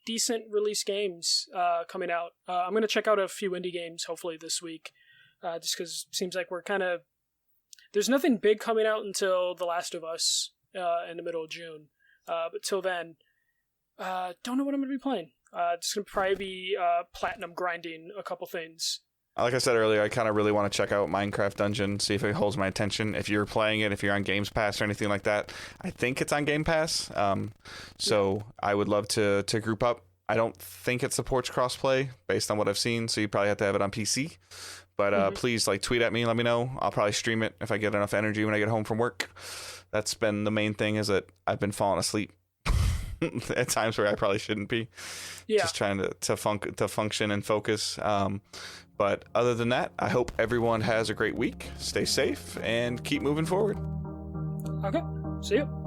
decent release games coming out. I'm gonna check out a few indie games hopefully this week, just because it seems like we're kind of there's nothing big coming out until The Last of Us in the middle of June. But till then, don't know what I'm gonna be playing. Just gonna probably be platinum grinding a couple things. Like I said earlier, I kind of really want to check out Minecraft Dungeon, see if it holds my attention. If you're playing it, if you're on Games Pass or anything like that, I think it's on Game Pass. So I would love to group up. I don't think it supports crossplay based on what I've seen, so you probably have to have it on PC. But please, tweet at me, let me know. I'll probably stream it if I get enough energy when I get home from work. That's been the main thing, is that I've been falling asleep at times where I probably shouldn't be. Yeah. Just trying to function and focus. But other than that, I hope everyone has a great week. Stay safe and keep moving forward. Okay. See you.